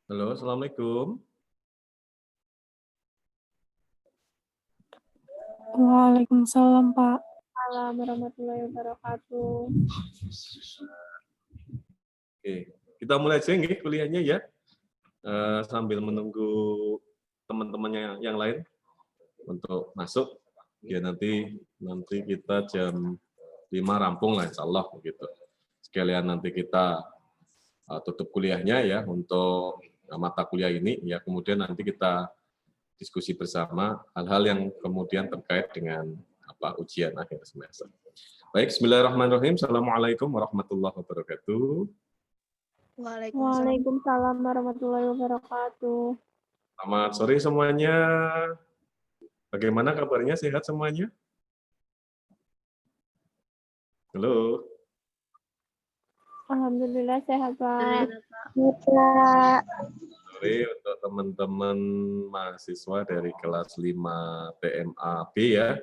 Halo, Assalamualaikum. Waalaikumsalam, Pak. Waalaikumsalam warahmatullahi wabarakatuh. Oke, kita mulai aja nih kuliahnya ya. Sambil menunggu teman-temannya yang lain untuk masuk. Ya nanti kita jam 5 rampung lah insya Allah begitu. Sekalian nanti kita tutup kuliahnya ya untuk mata kuliah ini ya, kemudian nanti kita diskusi bersama hal-hal yang kemudian terkait dengan ujian akhir semester. Baik, bismillahirrahmanirrahim. Assalamualaikum warahmatullahi wabarakatuh. Waalaikumsalam warahmatullahi wabarakatuh. Selamat sore semuanya. Bagaimana kabarnya? Sehat semuanya? Halo. Alhamdulillah sehat, Pak. Sore untuk teman-teman mahasiswa dari kelas 5 TMA B ya.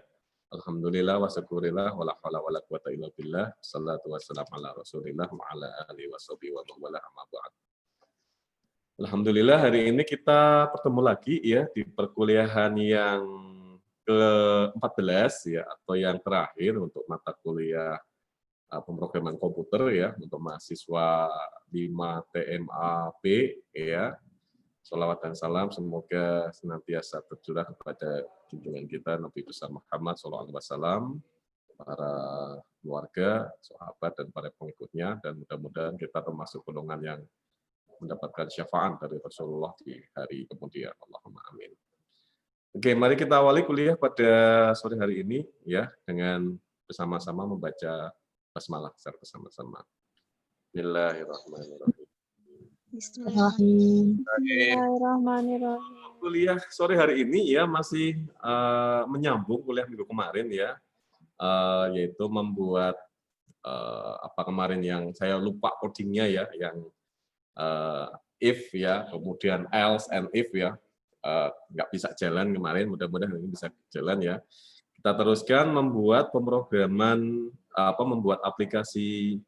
Alhamdulillah wa syukurillah wala haula wala quwata illa billah. Shalatu wassalamu ala Rasulillah wa ala alihi washabihi wa man wala amma ba'd. Alhamdulillah hari ini kita bertemu lagi ya di perkuliahan yang ke-14 ya, atau yang terakhir untuk mata kuliah pemrograman komputer ya untuk mahasiswa 5 TMA B ya. Shalawat dan salam semoga senantiasa tercurah kepada junjungan kita Nabi besar Muhammad SAW, para keluarga, sahabat dan para pengikutnya, dan mudah-mudahan kita termasuk golongan yang mendapatkan syafaat dari Rasulullah di hari kemudian. Allahumma amin. Oke, mari kita awali kuliah pada sore hari ini ya dengan bersama-sama membaca basmalah secara bersama-sama. Bismillahirrahmanirrahim. Bismillahirrahmanirrahim. Kuliah sore hari ini ya masih menyambung kuliah minggu kemarin ya, yaitu membuat kemarin yang saya lupa codingnya ya, yang if ya, kemudian else and if ya, nggak bisa jalan kemarin, mudah-mudahan ini bisa jalan ya. Kita teruskan membuat pemrograman, membuat aplikasi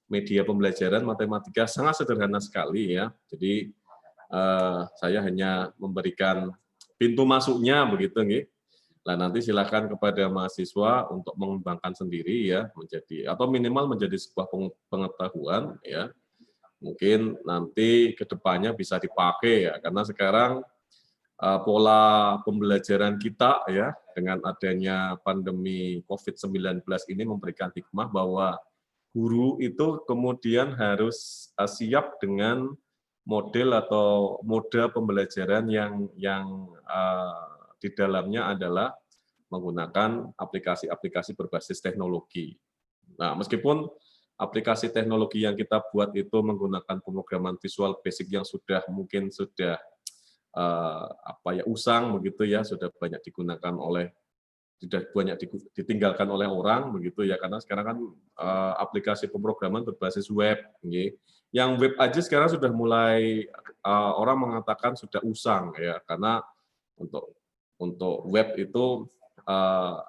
media pembelajaran matematika sangat sederhana sekali ya. Jadi saya hanya memberikan pintu masuknya begitu nih. Nah, nanti silakan kepada mahasiswa untuk mengembangkan sendiri ya, menjadi atau minimal menjadi sebuah pengetahuan ya. Mungkin nanti ke depannya bisa dipakai ya, karena sekarang pola pembelajaran kita ya dengan adanya pandemi COVID-19 ini memberikan hikmah bahwa guru itu kemudian harus siap dengan model atau mode pembelajaran yang di dalamnya adalah menggunakan aplikasi-aplikasi berbasis teknologi. Nah, meskipun aplikasi teknologi yang kita buat itu menggunakan pemrograman Visual Basic yang mungkin sudah usang begitu ya, sudah banyak digunakan oleh, sudah banyak ditinggalkan oleh orang begitu ya, karena sekarang kan aplikasi pemrograman berbasis web, yang web aja sekarang sudah mulai orang mengatakan sudah usang ya, karena untuk web itu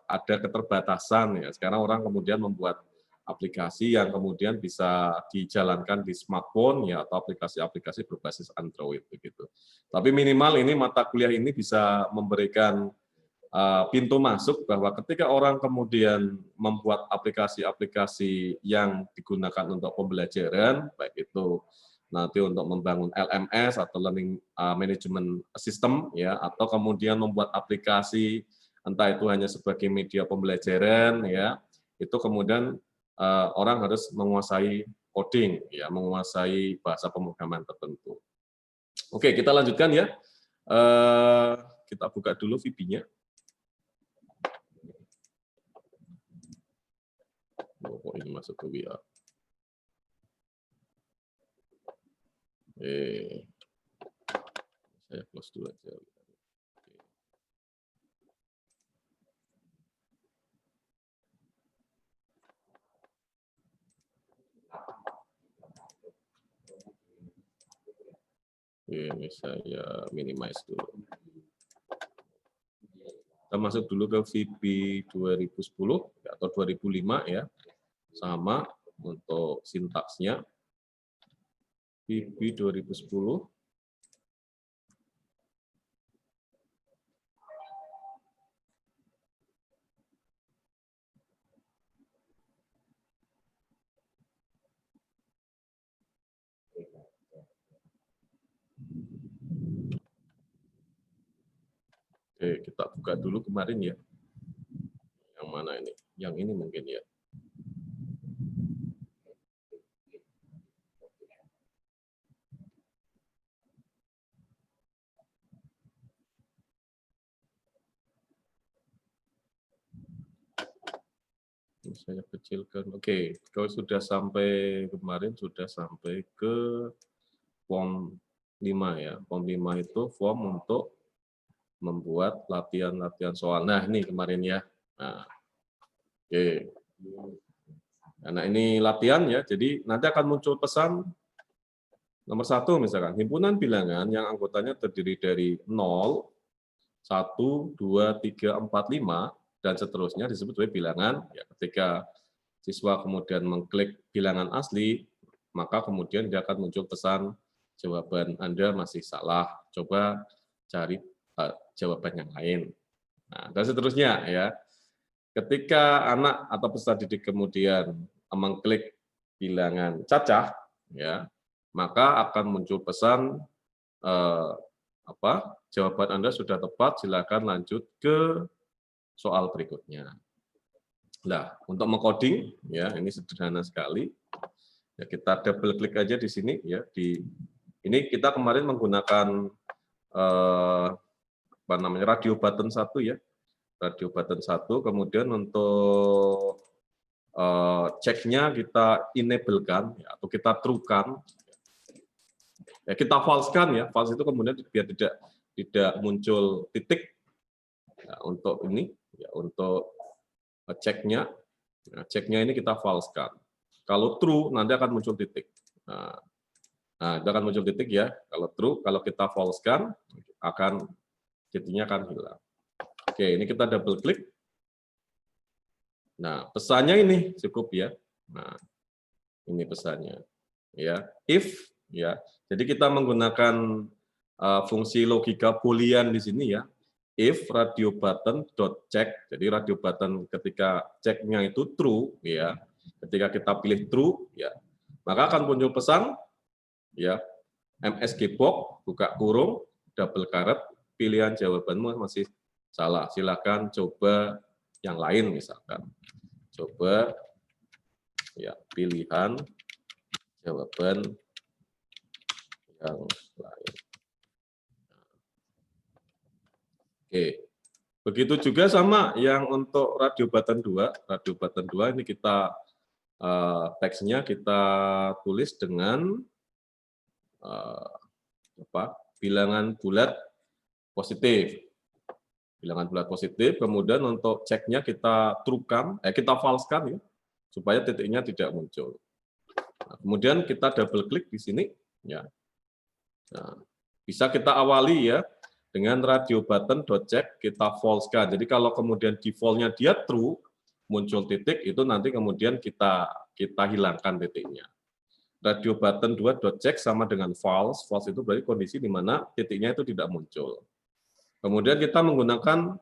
ada keterbatasan ya. Sekarang orang kemudian membuat aplikasi yang kemudian bisa dijalankan di smartphone ya, atau aplikasi-aplikasi berbasis Android begitu. Tapi minimal ini mata kuliah ini bisa memberikan pintu masuk bahwa ketika orang kemudian membuat aplikasi-aplikasi yang digunakan untuk pembelajaran, baik itu nanti untuk membangun LMS atau Learning Management System ya, atau kemudian membuat aplikasi entah itu hanya sebagai media pembelajaran ya, itu kemudian orang harus menguasai coding ya, menguasai bahasa pemrograman tertentu. Oke, kita lanjutkan ya. Kita buka dulu VB-nya. Oh, ini masuk ke WA. Saya close dulu aja. Ini saya minimize dulu. Kita masuk dulu ke VB 2010 atau 2005 ya. Sama untuk sintaksnya. VB 2010. Oke, kita buka dulu kemarin ya. Yang mana ini? Yang ini mungkin ya. Saya kecilkan. Oke, kalau sudah sampai kemarin sudah sampai ke form 5 ya. Form 5 itu form untuk membuat latihan-latihan soal. Nah, ini kemarin ya. Nah, oke. Nah, ini latihan ya. Jadi nanti akan muncul pesan nomor 1 misalkan. Himpunan bilangan yang anggotanya terdiri dari 0, 1, 2, 3, 4, 5, dan seterusnya disebut sebagai bilangan. Ya, ketika siswa kemudian mengklik bilangan asli, maka kemudian dia akan muncul pesan jawaban Anda masih salah. Coba cari jawaban yang lain. Nah, dan seterusnya ya. Ketika anak atau peserta didik kemudian mengklik bilangan cacah, ya, maka akan muncul pesan jawaban Anda sudah tepat, silakan lanjut ke soal berikutnya. Nah, untuk mengcoding ya ini sederhana sekali. Ya, kita double klik aja di sini ya ini kita kemarin menggunakan radio button 1 ya. Radio button 1, kemudian untuk ceknya kita enable-kan ya, atau kita true-kan. Ya, kita false-kan ya. False itu kemudian biar tidak muncul titik ya, untuk ini ya, untuk ceknya. Nah, ceknya ini kita false-kan. Kalau true nanti akan muncul titik. Nah, itu akan muncul titik ya. Kalau true, kalau kita false-kan akan titiknya akan hilang. Oke, ini kita double klik. Nah, pesannya ini cukup ya. Nah, ini pesannya. Ya, if ya. Jadi kita menggunakan fungsi logika boolean di sini ya. If radio button dot check. Jadi radio button ketika ceknya itu true ya. Ketika kita pilih true ya, maka akan muncul pesan ya. MSG box buka kurung double caret pilihan jawabanmu masih salah. Silakan coba yang lain misalkan. Coba ya pilihan jawaban yang lain. Oke. Begitu juga sama yang untuk radio button 2. Radio button 2 ini kita teksnya kita tulis dengan bilangan bulat positif. Bilangan bulat positif, kemudian untuk ceknya kita true-kan, kita false-kan ya, supaya titiknya tidak muncul. Nah, kemudian kita double klik di sini, ya. Nah, bisa kita awali ya dengan radio button dot check kita false-kan. Jadi kalau kemudian default-nya dia true, muncul titik itu nanti kemudian kita hilangkan titiknya. Radio button 2 dot check sama dengan false. False itu berarti kondisi di mana titiknya itu tidak muncul. Kemudian kita menggunakan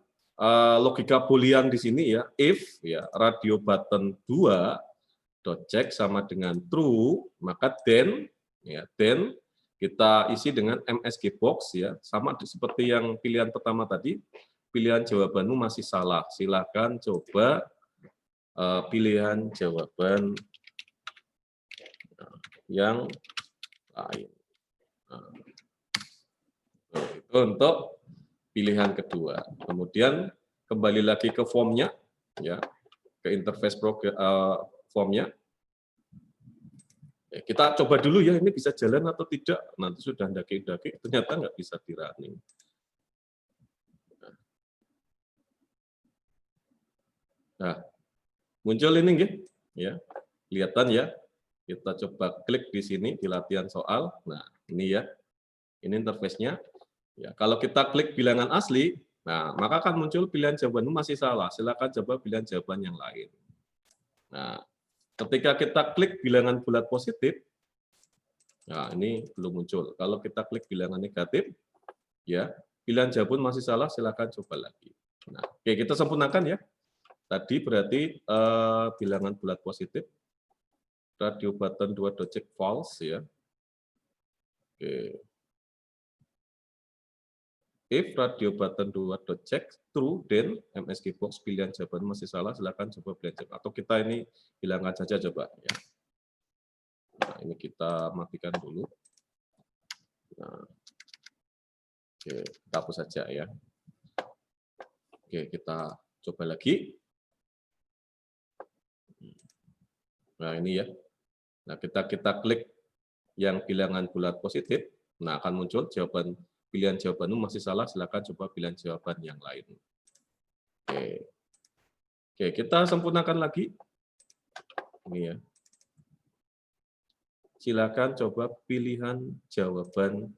logika boolean di sini ya, if ya radio button 2 dot check sama dengan true, maka then ya then kita isi dengan MSG box ya, sama seperti yang pilihan pertama tadi, pilihan jawabanmu masih salah. Silakan coba pilihan jawaban yang lain. Nah, itu untuk pilihan kedua. Kemudian kembali lagi ke formnya, ya, ke interface formnya. Ya, kita coba dulu ya, ini bisa jalan atau tidak. Nanti sudah daki-daki, ternyata nggak bisa di running. Nah, muncul ini, ya, kelihatan ya. Kita coba klik di sini di latihan soal. Nah, ini ya, ini interface-nya. Ya, kalau kita klik bilangan asli, nah maka akan muncul pilihan jawabanmu masih salah. Silakan coba pilihan jawaban yang lain. Nah, ketika kita klik bilangan bulat positif, nah ini belum muncul. Kalau kita klik bilangan negatif, ya pilihan jawaban masih salah. Silakan coba lagi. Nah, oke, kita sempurnakan ya. Tadi berarti bilangan bulat positif, radio button 2 dot check false ya. Oke. if radio button 2.check true, then MSG box pilihan jawaban masih salah, silakan coba pilihan jawaban. Atau kita ini hilangkan saja coba. Ya. Nah, ini kita matikan dulu. Nah, oke, kita hapus saja ya. Oke, kita coba lagi. Nah, ini ya. Nah, kita klik yang bilangan bulat positif. Nah, akan muncul jawaban pilihan jawabanmu masih salah, silakan coba pilihan jawaban yang lain. Oke. Oke, kita sempurnakan lagi. Ini ya. Silakan coba pilihan jawaban.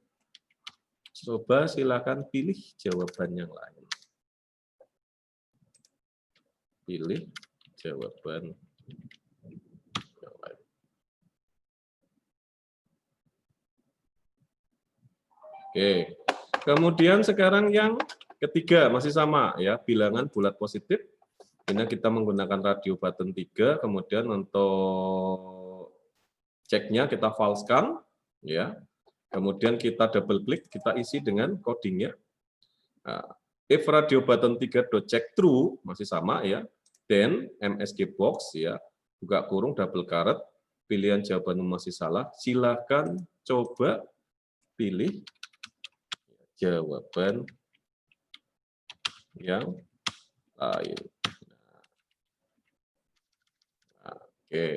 Coba silakan pilih jawaban yang lain. Pilih jawaban yang lain. Oke. Kemudian sekarang yang ketiga masih sama ya, bilangan bulat positif. Ini kita menggunakan radio button 3, kemudian untuk ceknya kita falsekan ya. Kemudian kita double klik, kita isi dengan codingnya. Nah, if radio button 3.check true masih sama ya, then MSG box ya, buka kurung double caret, pilihan jawaban masih salah, silakan coba pilih jawaban yang lain. Nah, oke.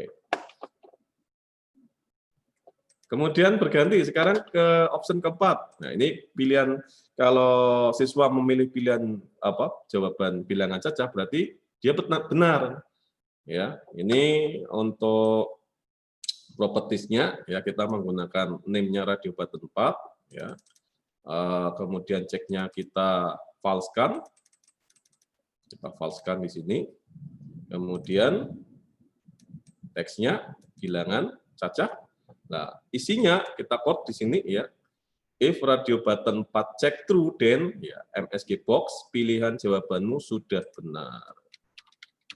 Kemudian berganti sekarang ke option keempat. Nah, ini pilihan kalau siswa memilih pilihan apa? Jawaban bilangan cacah berarti dia benar. Ya, ini untuk propertiesnya ya kita menggunakan name-nya radio button 4 ya. Kemudian ceknya kita falsekan. Kita falsekan di sini. Kemudian teksnya bilangan cacah. Nah, isinya kita code di sini ya. If radio button 4 check true, then ya, MSG box pilihan jawabanmu sudah benar.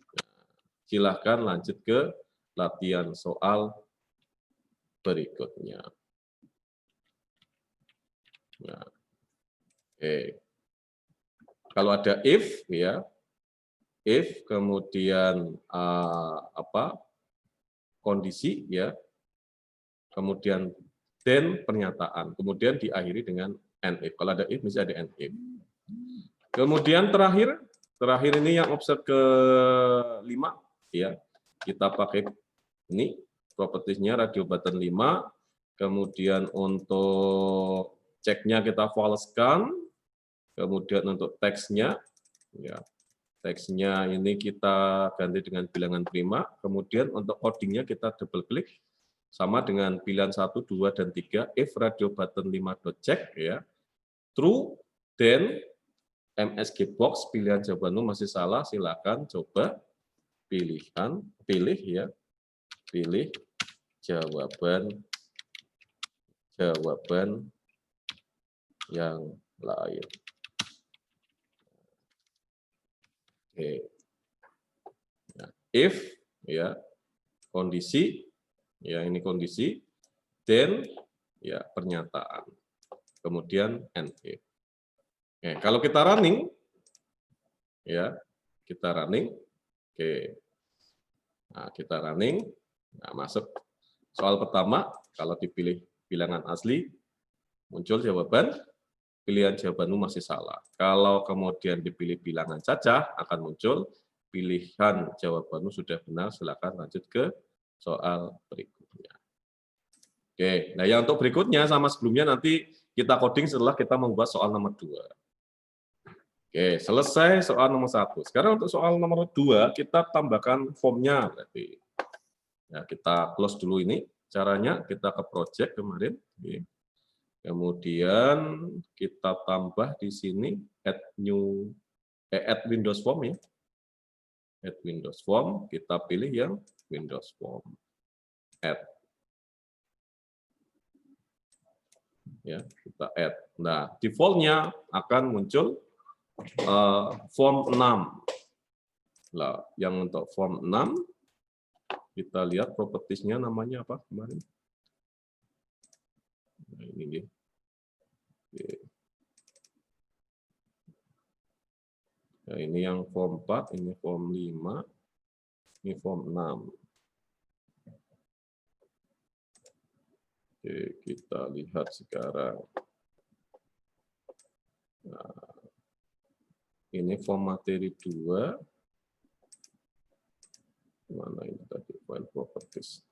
Nah, silahkan lanjut ke latihan soal berikutnya. Nah, oke. Kalau ada if ya, if kemudian kondisi ya. Kemudian then pernyataan, kemudian diakhiri dengan and if. Kalau ada if, mesti ada and if. Kemudian terakhir ini yang option ke-5, ya kita pakai ini propertiesnya radio button 5. Kemudian untuk ceknya kita falsekan. Kemudian untuk teksnya, ya teksnya ini kita ganti dengan bilangan prima. Kemudian untuk codingnya kita double klik. Sama dengan pilihan 1, 2, dan 3, if radio button 5.check, ya, true, then MSG box, pilihan jawabanmu masih salah, silakan coba pilih jawaban yang lain. Oke. Nah, if, ya, kondisi, ya ini kondisi, then ya pernyataan, kemudian and if. Oke, kalau kita running, ya kita running, oke, nah kita running, nah masuk soal pertama, kalau dipilih bilangan asli, muncul jawaban, pilihan jawabanmu masih salah. Kalau kemudian dipilih bilangan cacah, akan muncul pilihan jawabanmu sudah benar, silakan lanjut ke soal berikutnya. Oke, nah yang untuk berikutnya sama sebelumnya nanti kita coding setelah kita membuat soal nomor 2. Oke, selesai soal nomor 1. Sekarang untuk soal nomor 2 kita tambahkan formnya berarti. Ya, kita close dulu ini. Caranya kita ke project kemarin. Oke. Kemudian kita tambah di sini add Windows Form ya. Add Windows Form, kita pilih yang Windows Form. Add. Ya, kita add. Nah, default-nya akan muncul form 6. Nah, yang untuk form 6 kita lihat propertiesnya namanya apa kemarin? Nah, ini dia. Oke. Ya, ini yang form 4, ini form 5, ini form 6. Oke, kita lihat sekarang. Nah, ini form materi 2. Mana ini tadi file properties.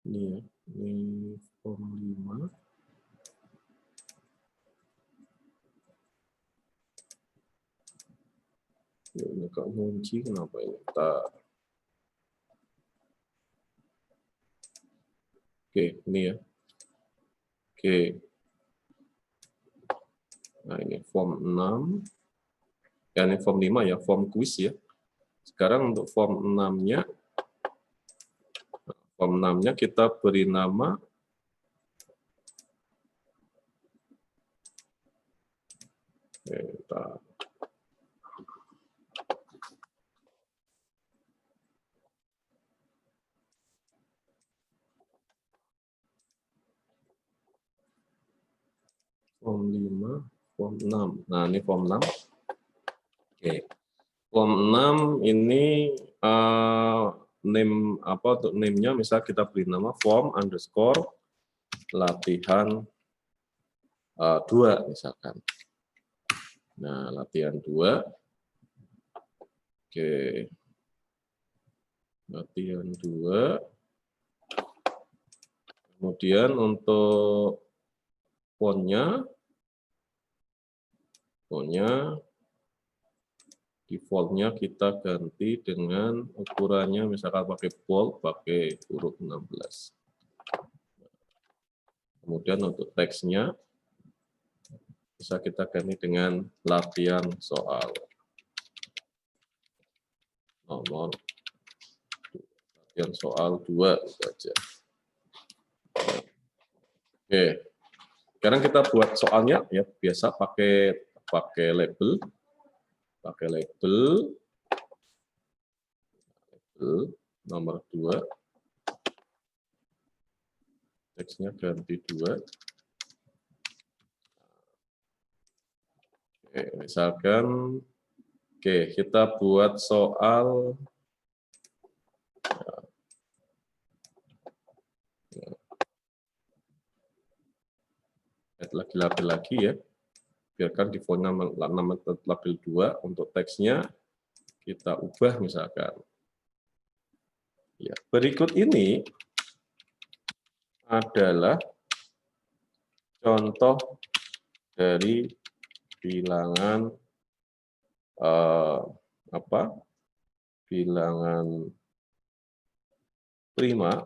Ini ya, ini form 5. Ya, ini kok kunci kenapa ini? Oke, ini ya. Oke. Nah, ini form 6. Ya, ini form 5 ya, form quiz ya. Sekarang untuk form 6-nya, kita beri nama form 5, form 6. Nah, ini form 6. Oke. Form 6 ini name apa untuk name-nya, misal kita beri nama form underscore latihan 2 misalkan. Nah, latihan 2. Oke. Latihan 2. Kemudian untuk fontnya defaultnya kita ganti dengan ukurannya misalkan pakai bold, pakai huruf 16. Kemudian untuk teksnya bisa kita ganti dengan latihan soal nomor, latihan soal 2 saja. Oke, sekarang kita buat soalnya ya, biasa pakai label, nomor 2, teksnya ganti 2. Oke, misalkan, oke, kita buat soal lagi ya, biarkan di font nama label 2. Untuk teksnya kita ubah misalkan. Ya, berikut ini adalah contoh dari bilangan bilangan prima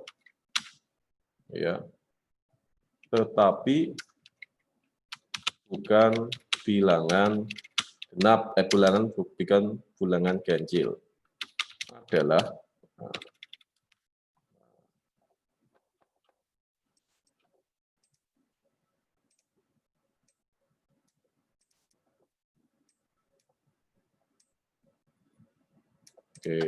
ya, tetapi bukan bilangan genap, bukan bilangan ganjil. Adalah oke.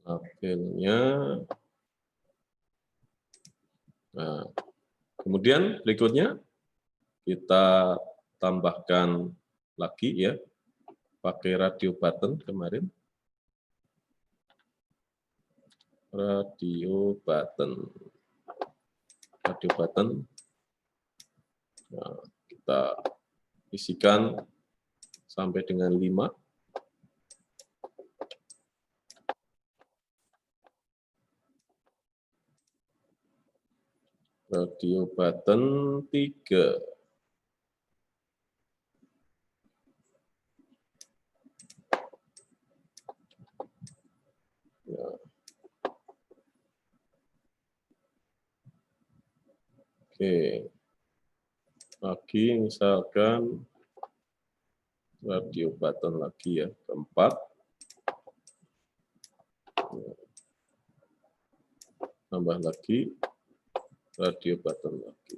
Labelnya. Nah, kemudian berikutnya kita tambahkan lagi ya, pakai radio button kemarin. Radio button. Nah, kita isikan sampai dengan 5. Radio button 3. Ya. Oke. Lagi misalkan radio button lagi ya, keempat. Tambah lagi. radio button lagi.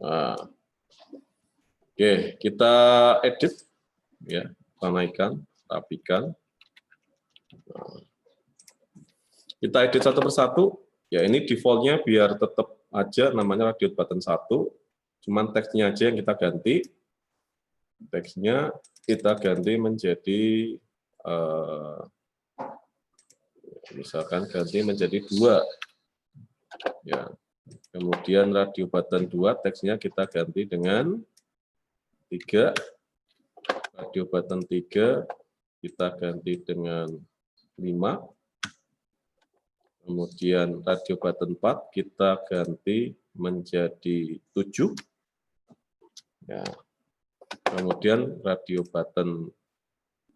Nah, oke, kita edit ya, kita naikkan, rapikan. Nah, kita edit satu persatu. Ya, ini defaultnya biar tetap aja namanya radio button 1. Cuman teksnya aja yang kita ganti. Teksnya kita ganti menjadi misalkan ganti menjadi 2. Ya. Kemudian radio button 2 teksnya kita ganti dengan 3. Radio button 3 kita ganti dengan 5. Kemudian radio button 4 kita ganti menjadi 7. Ya. Kemudian radio button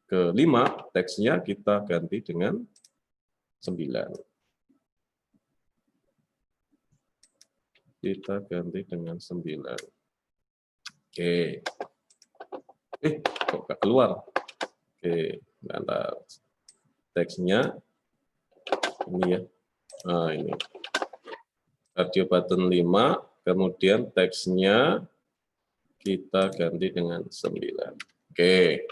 ke-5 teksnya kita ganti dengan 9. Kita ganti dengan 9. Oke. Kok nggak keluar? Oke, nanti teksnya ini ya. Nah, ini. Radio button 5, kemudian teksnya kita ganti dengan 9. Oke.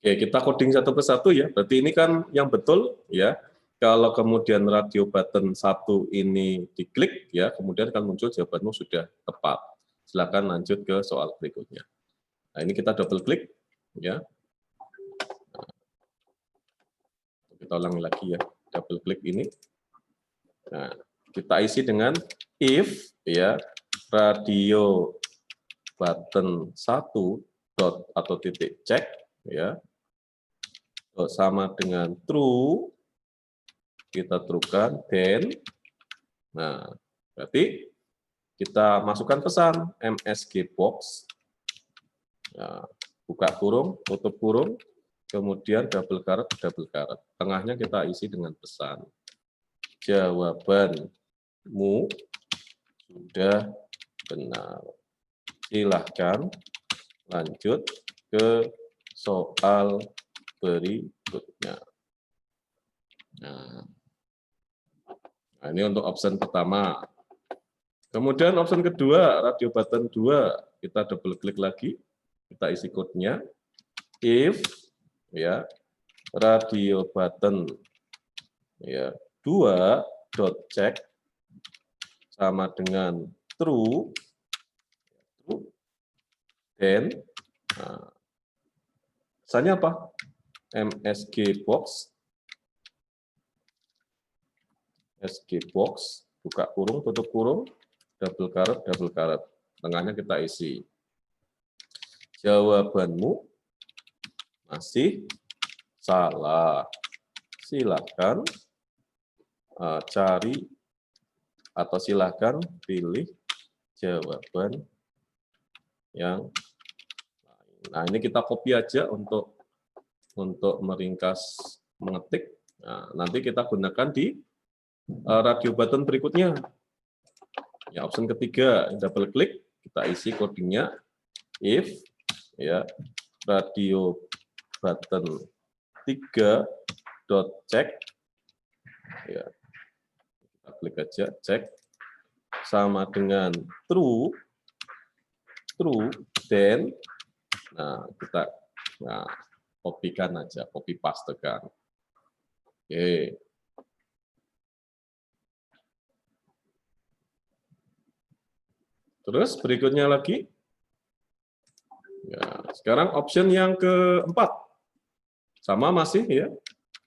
Oke, kita coding satu persatu ya. Berarti ini kan yang betul ya. Kalau kemudian radio button 1 ini diklik ya, kemudian akan muncul jawabanmu sudah tepat. Silakan lanjut ke soal berikutnya. Nah, ini kita double klik ya. Nah, kita ulangi lagi ya. Double klik ini. Nah, kita isi dengan if ya radio button 1 dot atau titik cek ya sama dengan true, kita truekan, then, nah, berarti kita masukkan pesan MSG box, nah, buka kurung, tutup kurung, kemudian double caret, tengahnya kita isi dengan pesan, jawabanmu sudah benar, silahkan lanjut ke soal berikutnya. Nah, ini untuk option pertama. Kemudian option kedua, radio button 2, kita double klik lagi, kita isi code-nya. If ya radio button ya 2 dot check sama dengan true, then nah, pesannya apa? MSG box, SG box, buka kurung, tutup kurung, double caret, tengahnya kita isi. Jawabanmu masih salah. Silakan cari atau silakan pilih jawaban yang lain. Nah, ini kita copy aja untuk meringkas mengetik. Nah, nanti kita gunakan di radio button berikutnya. Ya, option ketiga, double klik, kita isi codingnya. If ya radio button 3 dot check ya, kita klik aja cek sama dengan true, then nah kita copy-kan aja, copy paste-kan. Oke. Terus berikutnya lagi. Ya, sekarang option yang keempat. Sama masih ya.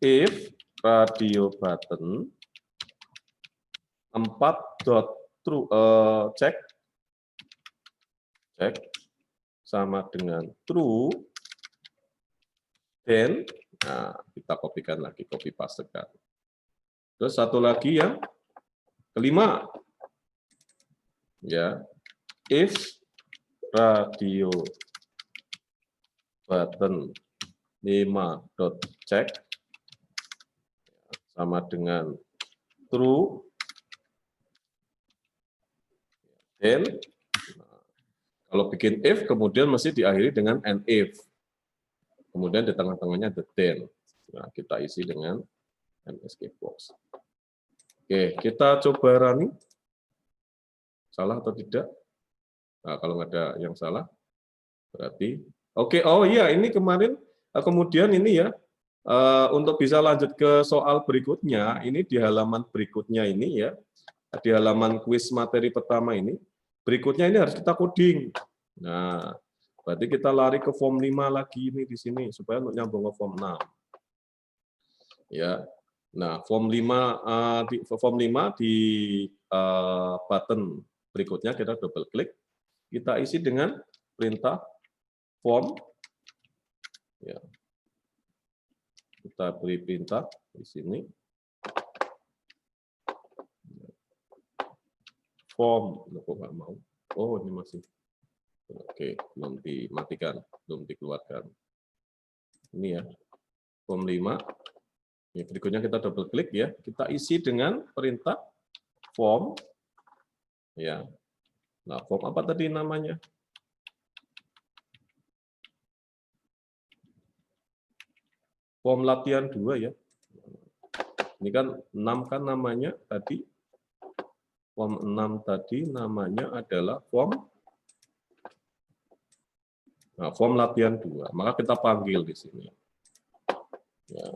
If radio button 4 dot true check sama dengan true, then nah, kita kopikan lagi, copy pastekan. Terus satu lagi yang kelima. Ya. If radio button 5 dot check sama dengan true, then kalau bikin if kemudian masih diakhiri dengan an if, kemudian di tengah-tengahnya the then. Nah, kita isi dengan MSG Box. Oke, kita coba running. Salah atau tidak? Nah, kalau nggak ada yang salah, berarti oke. Oh iya, ini kemarin kemudian ini ya, untuk bisa lanjut ke soal berikutnya, ini di halaman berikutnya ini ya, di halaman kuis materi pertama ini, berikutnya ini harus kita coding. Nah, berarti kita lari ke form 5 lagi ini di sini supaya untuk nyambung ke form 6. Ya. Nah, form 5 di button berikutnya kita double klik, kita isi dengan perintah form. Ya. Kita beri perintah di sini. Form, kok nggak mau? Oh, ini masih. Oke, belum dimatikan, belum dikeluarkan. Ini ya, form 5. Ya, berikutnya kita double klik ya, kita isi dengan perintah form. Ya. Nah, form apa tadi namanya? Form latihan 2 ya. Ini kan 6 kan namanya tadi. Form 6 tadi namanya adalah form latihan 2. Maka kita panggil di sini. Ya.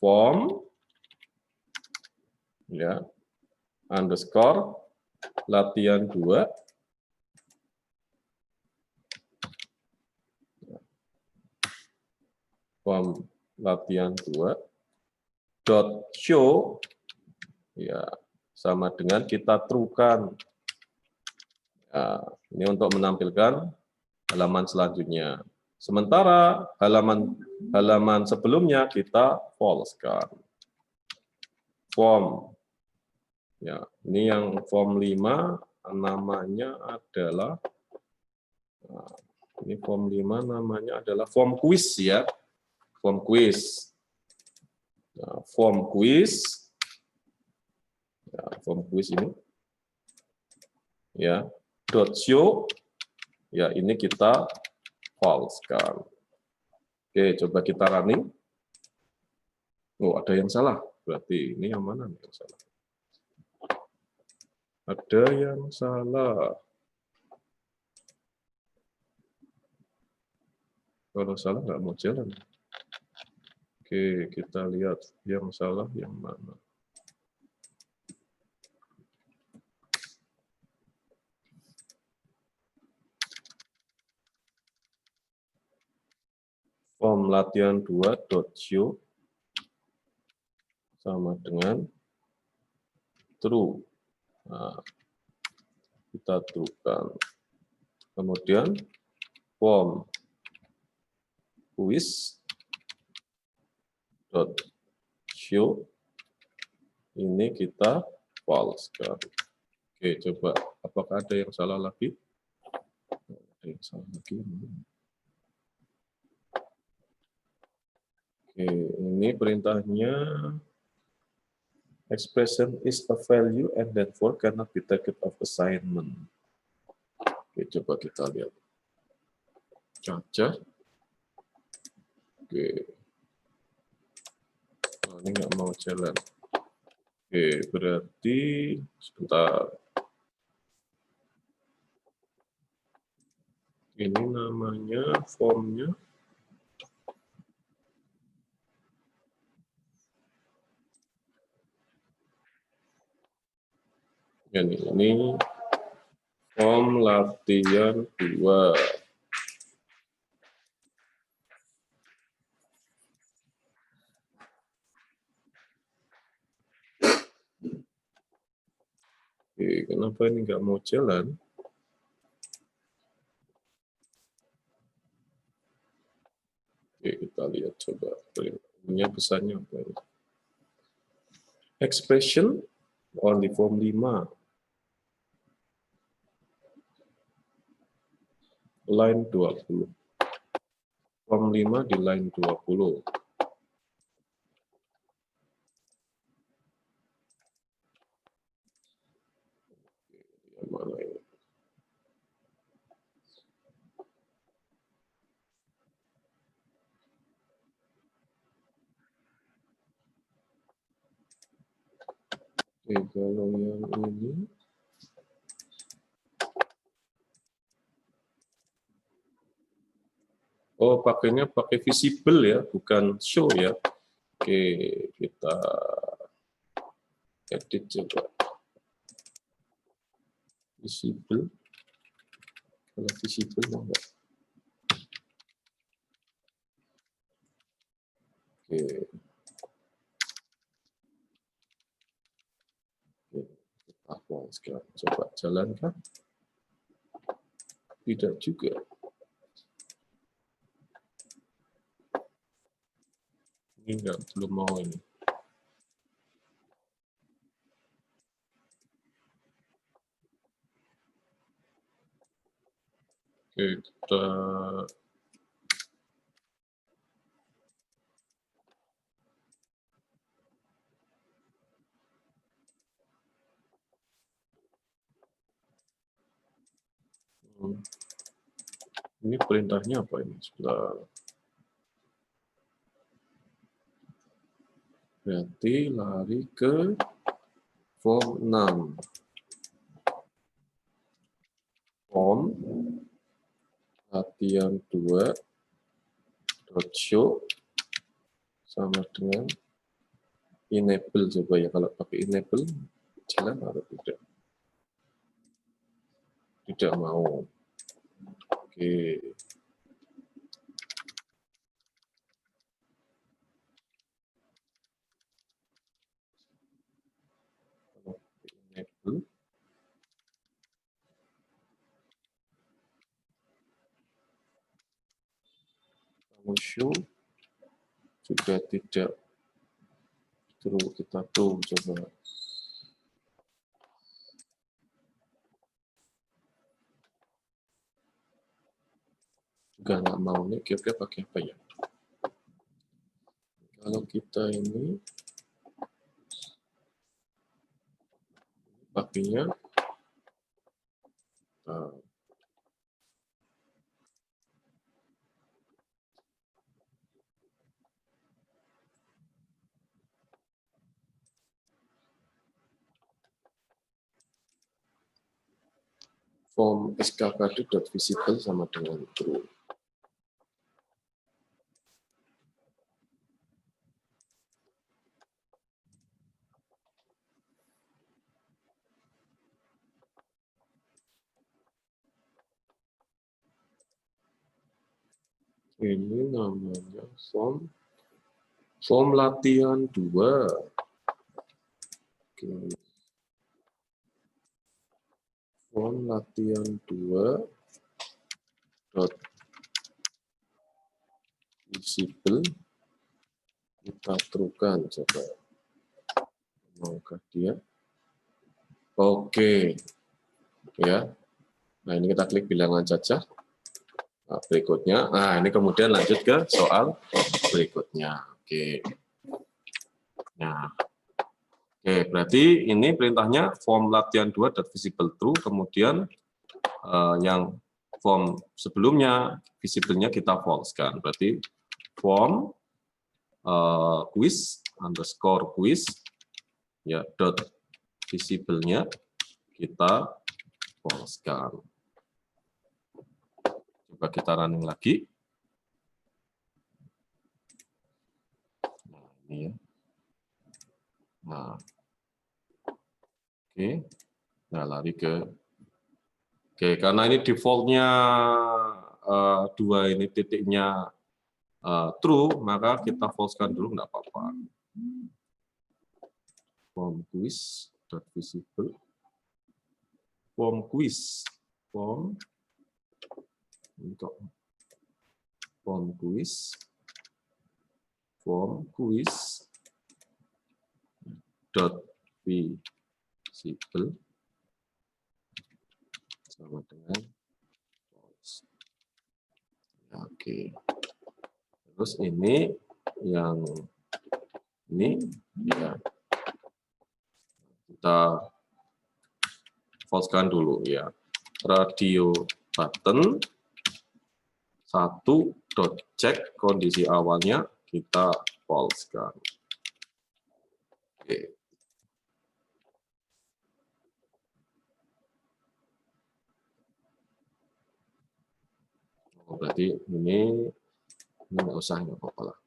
Form ya underscore latihan 2 form latihan 2 dot show ya sama dengan kita truekan. Ya, ini untuk menampilkan halaman selanjutnya. Sementara halaman sebelumnya kita false kan. Form. Ya, ini yang form 5 namanya adalah ini form 5 namanya adalah form quiz ya. Form quiz. Nah, form quiz. Ya, form quiz ini. Ya, dot show. Ya, ini kita false kan. Oke, coba kita running. Oh, ada yang salah. Berarti ini yang mana yang salah? Ada yang salah. Kalau salah nggak mau jalan. Oke, kita lihat yang salah yang mana. Form latihan 2.show sama dengan true. Nah, kita truekan. Kemudian form quiz show ini kita false kan. Oke, coba apakah ada yang salah lagi? Ada yang salah lagi. Oke, ini perintahnya expression is a value and therefore cannot be taken of assignment. Oke, coba kita lihat. Caca. Oke. Oh, ini nggak mau jalan. Oke, berarti sebentar. Ini namanya formnya. Ini form latihan 2. Oke, kenapa ini nggak mau jalan? Oke, kita lihat coba. Ini pesannya apa ini? Expression on the form 5. Line 20. Form 5 di line 20. Mana ini? Oke, kalau yang ini pakainya pakai visible ya, bukan show ya. Oke, kita edit coba. Visible. Kalau visible enggak. Oke. Kita coba jalankan. Tidak juga. Ini belum mau ini. Oke, kita ini perintahnya apa ini? Sebentar. Berarti lari ke form 6. Form latihan 2 .show sama dengan enable, coba ya, kalau pakai enable jalan atau tidak? Tidak mau. Oke. Enable. Kalau show juga tidak. Terus kita tuh coba. Juga nggak mau nih, kira-kira pakai apa ya? Kalau kita ini pakainya form skk.visible sama dengan true. Ini namanya form latihan 2. Oke. Form latihan 2 dot visible kita terukan, coba. Maukah dia? Oke. Ya. Nah, ini kita klik bilangan cacah. Nah, berikutnya, nah ini kemudian lanjut ke soal berikutnya. Oke. Nah, oke, berarti ini perintahnya form latihan 2 visible true, kemudian yang form sebelumnya visible-nya kita false kan. Berarti form quiz underscore quiz ya dot visible-nya kita false kan. Coba kita running lagi. Nah, ini ya. Nah, oke. Nah, lari ke. Oke, karena ini default-nya 2 ini titiknya true, maka kita false-kan dulu, nggak apa-apa. Form quiz dot visible. Form quiz. Form quiz dot visible sama dengan false. Oke. Terus ini yang ini ya kita false-kan dulu ya. Radio button 1.check kondisi awalnya kita false kan. Oke. Oh, berarti ini nggak usah, nggak apa-apa lah.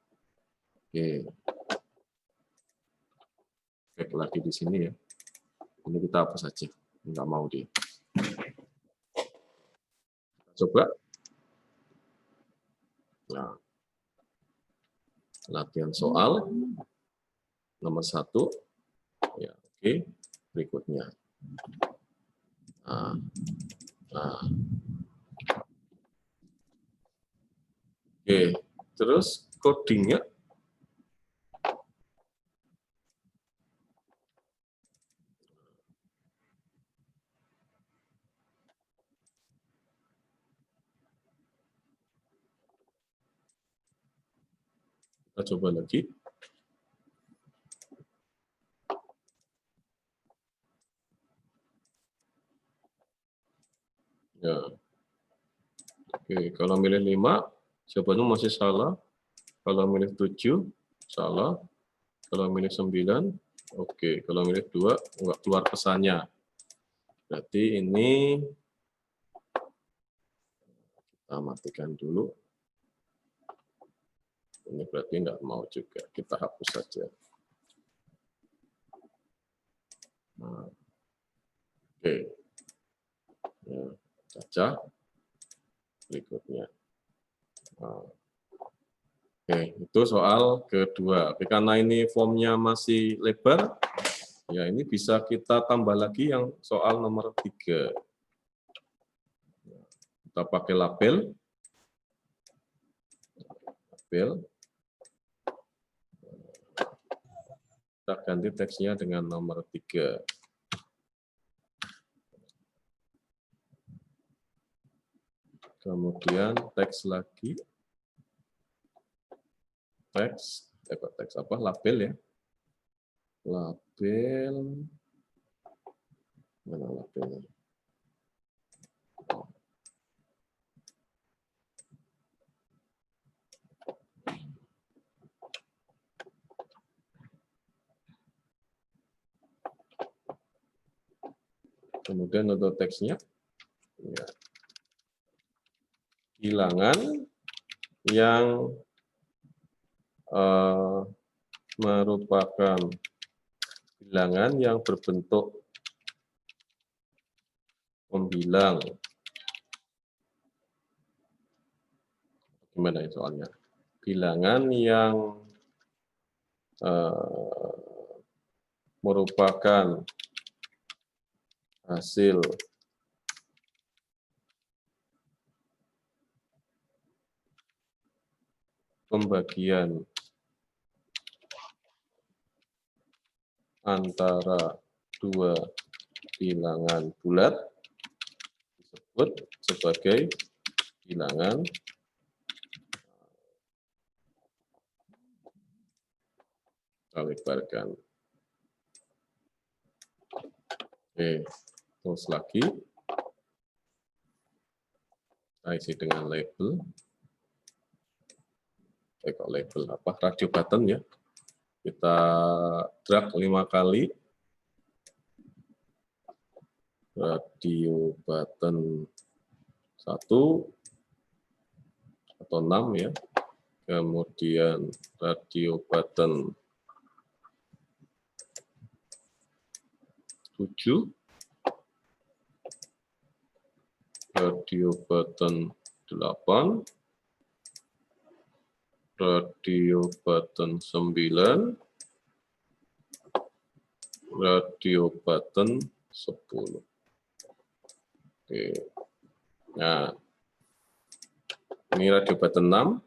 Oke. Cek lagi di sini ya. Ini kita hapus saja. Nggak mau dia. Coba. Nah, latihan soal nomor 1. Ya, oke. Berikutnya. Nah. Oke. Terus codingnya. Kita coba lagi. Ya. Oke, kalau milih 5, jawabannya masih salah. Kalau milih 7, salah. Kalau milih 9, oke. Kalau milih 2, enggak keluar pesannya. Berarti ini kita matikan dulu. Ini berarti enggak mau juga. Kita hapus saja. Nah, oke. Ya, Caca. Berikutnya. Nah, oke, itu soal kedua. Tapi karena ini formnya masih lebar, ya ini bisa kita tambah lagi yang soal nomor 3. Kita pakai label. Kita ganti teksnya dengan nomor 3. Kemudian teks lagi. Teks apa? Label ya. Label. Mana labelnya? Kemudian untuk teksnya. Ya. Bilangan yang merupakan bilangan yang berbentuk pembilang. Gimana ya soalnya? Bilangan yang merupakan hasil pembagian antara dua bilangan bulat disebut sebagai bilangan lebarkan. Oke, terus lagi kita isi dengan label. Kok label apa? Radio button ya. Kita drag 5 kali. Radio button 1 atau 6 ya. Kemudian radio button 7, radio button 8, radio button 9, radio button 10. Oke. Nah, ini radio button 6.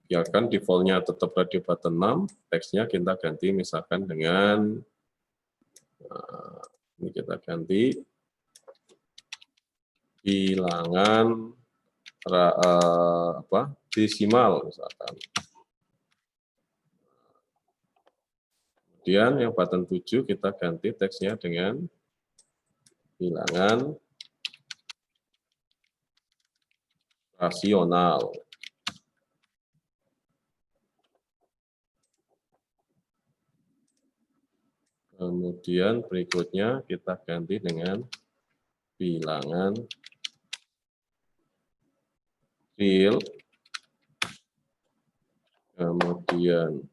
Biarkan default-nya tetap radio button 6. Teksnya kita ganti misalkan dengan ini kita ganti bilangan desimal misalkan. Kemudian yang button 7 kita ganti teksnya dengan bilangan rasional. Kemudian berikutnya kita ganti dengan bilangan real, kemudian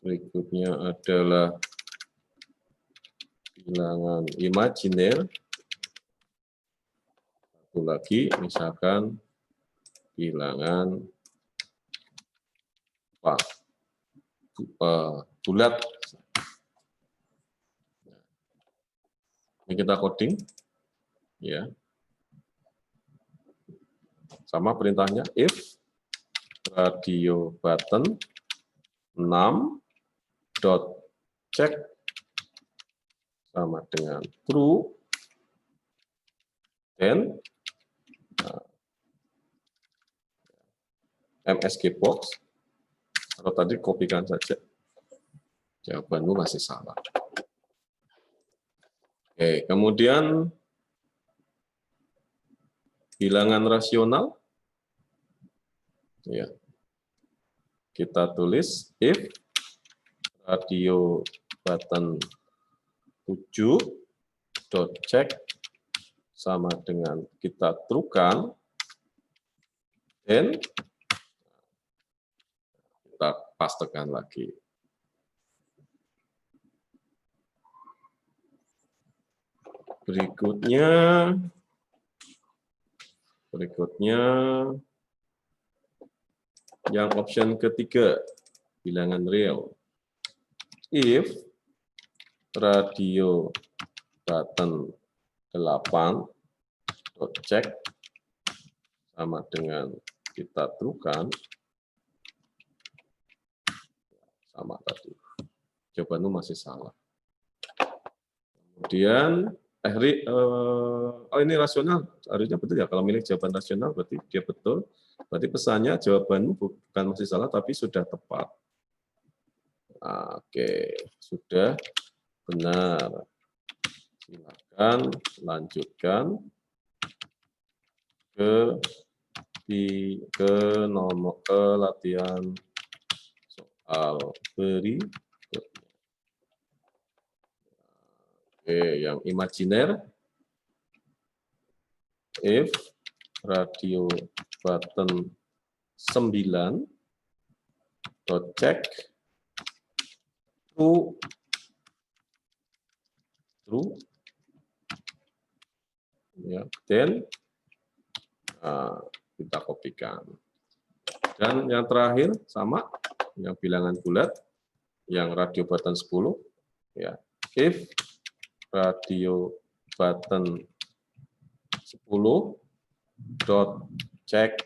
berikutnya adalah bilangan imajiner. Satu lagi, misalkan bilangan bulat. Ini kita coding, ya. Sama perintahnya if radio button 6 dot check sama dengan true, then MSG box, atau tadi kopikan saja, jawabanmu masih salah. Oke, kemudian bilangan rasional, ya, kita tulis if radio button 7 dot check sama dengan kita truekan, then kita pastekan lagi. Berikutnya yang option ketiga, bilangan real. If radio button 8 dot check sama dengan kita truekan, sama tadi. Jawabanmu masih salah. Kemudian ini rasional, harusnya betul ya. Kalau milih jawaban rasional berarti dia betul. Berarti pesannya jawabanmu bukan masih salah, tapi sudah tepat. Oke, sudah benar. Silakan lanjutkan ke latihan soal berikutnya. Oke, yang imajiner, if radio button 9 dot check true, ya, then kita kopikan. Dan yang terakhir sama, yang bilangan bulat, yang radio button 10, ya, if radio button 10 dot check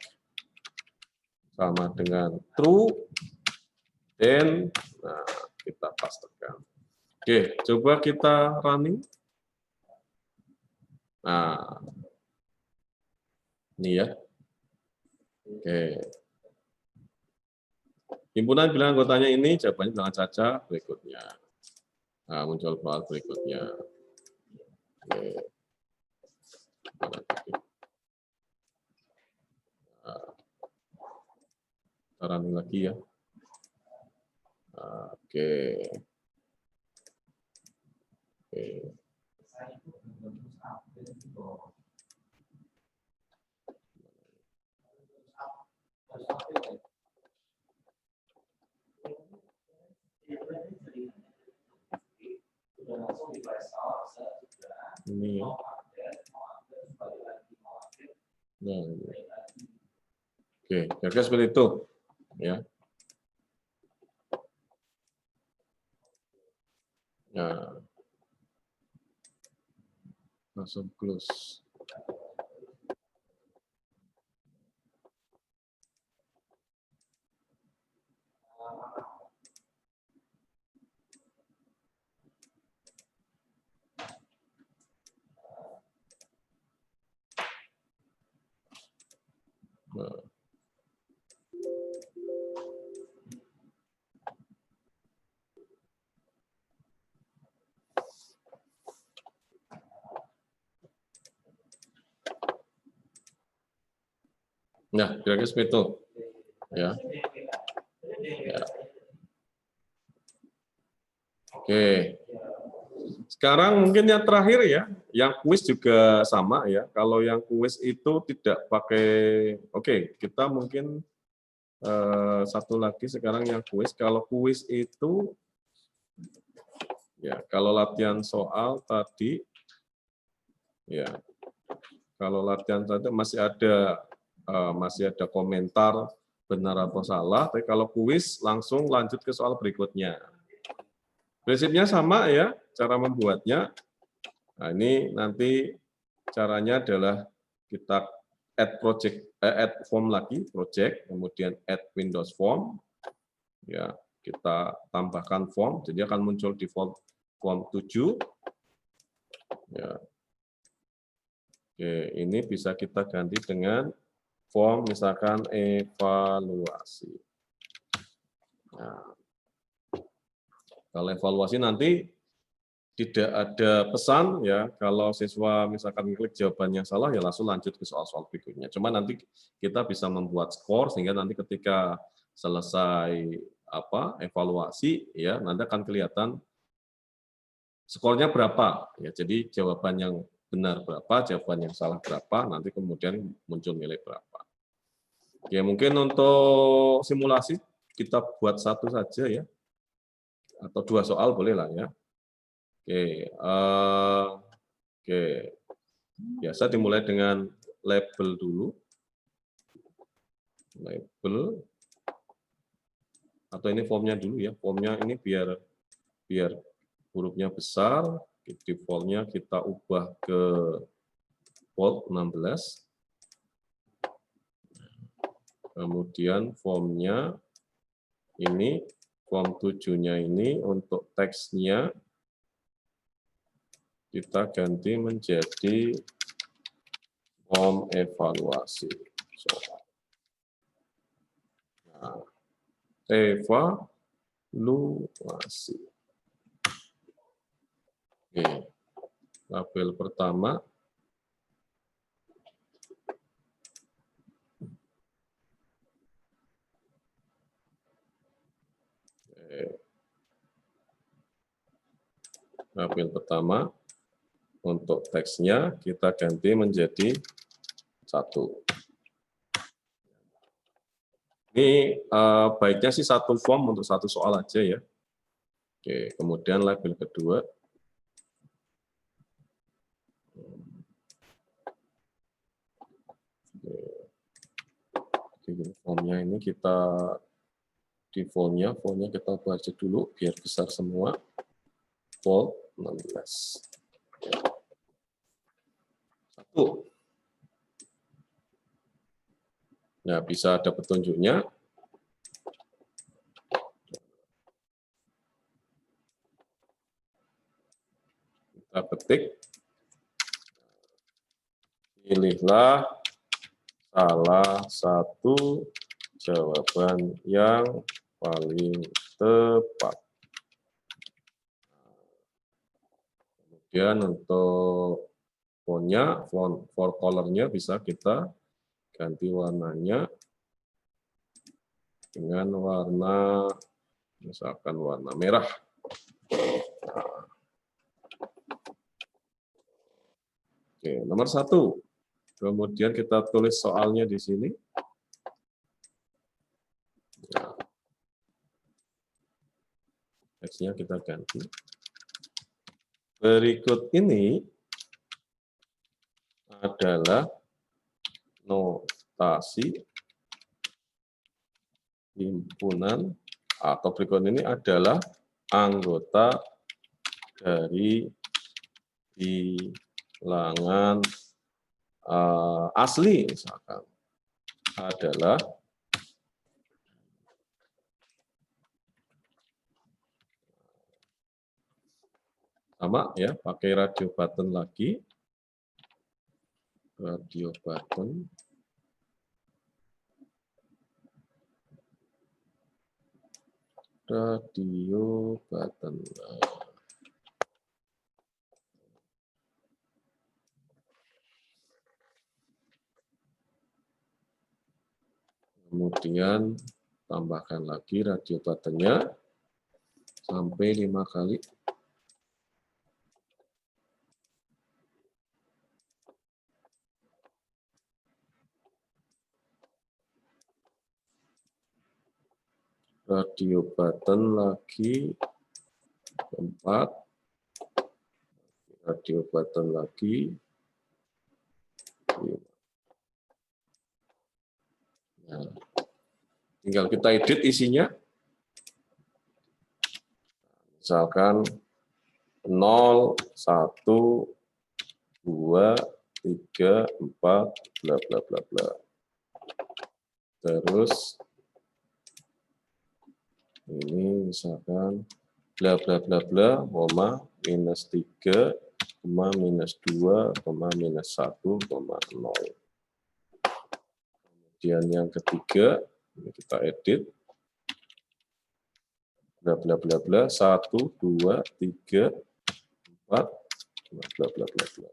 sama dengan true, then kita pastekan. Oke, coba kita running. Nah, ini ya. Oke. Himpunan bilangan anggotanya ini jawabannya bilangan caca berikutnya. Nah, muncul soal berikutnya. Oke. Kita running lagi ya. Oke. Oke. Ini ya. Nah, oke, kira-kira seperti itu, ya. Nah, langsung close. Nah, kira-kira seperti itu. Ya. Ya. Oke. Sekarang mungkin yang terakhir ya. yang kuis juga sama ya. Kalau yang kuis itu tidak pakai, oke, kita mungkin satu lagi sekarang yang kuis. Kalau kuis itu, ya kalau latihan soal tadi, ya kalau latihan tadi masih ada komentar benar atau salah. Tapi kalau kuis langsung lanjut ke soal berikutnya. Prinsipnya sama ya, cara membuatnya. Nah, ini nanti caranya adalah kita add form lagi, project, kemudian add Windows form. Ya, kita tambahkan form, jadi akan muncul default form 7. Ya. Oke, ini bisa kita ganti dengan form misalkan evaluasi. Nah, kalau evaluasi nanti tidak ada pesan ya, kalau siswa misalkan klik jawabannya salah ya langsung lanjut ke soal-soal berikutnya. Cuma nanti kita bisa membuat skor sehingga nanti ketika selesai evaluasi ya nanti akan kelihatan skornya berapa ya. Jadi jawaban yang benar berapa, jawaban yang salah berapa, nanti kemudian muncul nilai berapa. Ya mungkin untuk simulasi kita buat satu saja ya, atau 2 soal boleh lah ya. Oke, biasa dimulai dengan label dulu. Label, atau ini formnya dulu ya. Formnya ini biar hurufnya besar, defaultnya kita ubah ke bold 16. Kemudian formnya ini, form 7-nya ini untuk teksnya kita ganti menjadi form evaluasi. Nah, evaluasi. Oke. Label pertama. Label pertama. Untuk teksnya kita ganti menjadi 1. Ini baiknya sih satu form untuk satu soal aja ya. Oke, kemudian label kedua. Oke, formnya ini kita defaultnya kita baca dulu biar besar semua. Bold 16. 1. Nah, bisa ada petunjuknya. Kita ketik. Pilihlah salah satu jawaban yang paling tepat. Kemudian untuk fontnya, for color-nya bisa kita ganti warnanya dengan warna, misalkan warna merah. Oke, nomor 1. Kemudian kita tulis soalnya di sini. Teksnya kita ganti. Berikut ini adalah notasi himpunan, atau berikut ini adalah anggota dari bilangan asli, misalkan adalah sama ya, pakai radio button lagi, radio button. Radio button. Kemudian tambahkan lagi radio buttonnya sampai 5 kali. Radio button lagi 4. Radio button lagi 5. Nah, tinggal kita edit isinya. Misalkan 0, 1, 2, 3, 4, bla bla bla bla. Terus ini misalkan bla bla bla bla, koma, minus 3, koma, minus 2, koma, minus 1, koma, 0. Kemudian yang ketiga, ini kita edit. Bla bla bla bla, 1, 2, 3, 4, bla bla bla bla bla.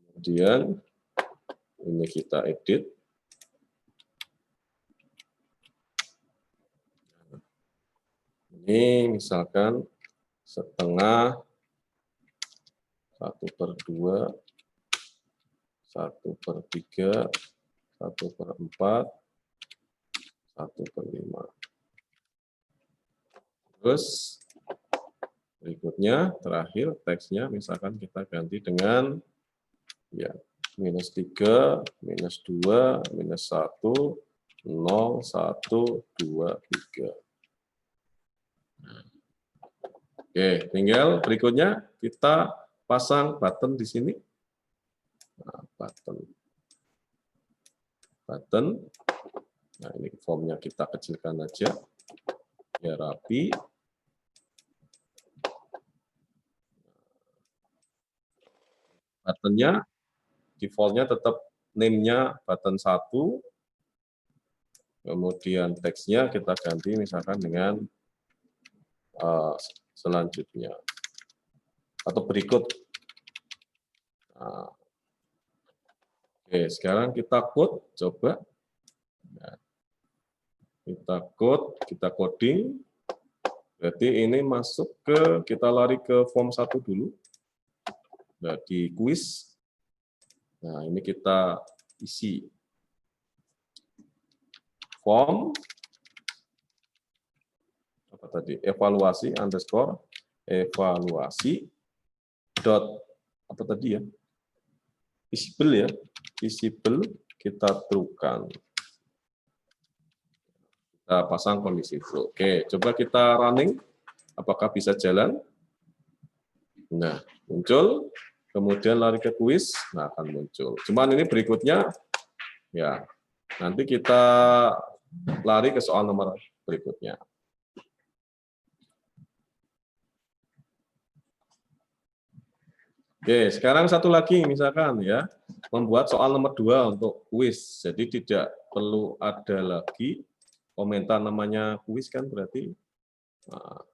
Kemudian ini kita edit. Ini misalkan setengah, 1/2, 1/3, 1/4, 1/5. Terus berikutnya, terakhir teksnya misalkan kita ganti dengan ya minus 3, minus 2, minus 1, 0, 1, 2, 3. Oke, tinggal berikutnya kita pasang button di sini. Nah, button. Nah, ini formnya kita kecilkan aja, biar rapi. Buttonnya, defaultnya tetap name-nya button 1. Kemudian teksnya kita ganti misalkan dengan selanjutnya atau berikut. Nah, oke, sekarang kita code, coba. Nah, kita coding. Berarti ini masuk ke, kita lari ke form 1 dulu. Nah, di quiz. Nah, ini kita isi. Form apa tadi? Evaluasi underscore evaluasi dot apa tadi ya? Visible ya. Visible kita truekan. Kita pasang kondisi true. Oke, coba kita running. Apakah bisa jalan? Nah, muncul. Kemudian lari ke quiz, nah akan muncul. Cuman ini berikutnya, ya nanti kita lari ke soal nomor berikutnya. Oke, sekarang satu lagi misalkan ya, membuat soal nomor 2 untuk quiz. Jadi tidak perlu ada lagi komentar namanya quiz kan berarti. Nah,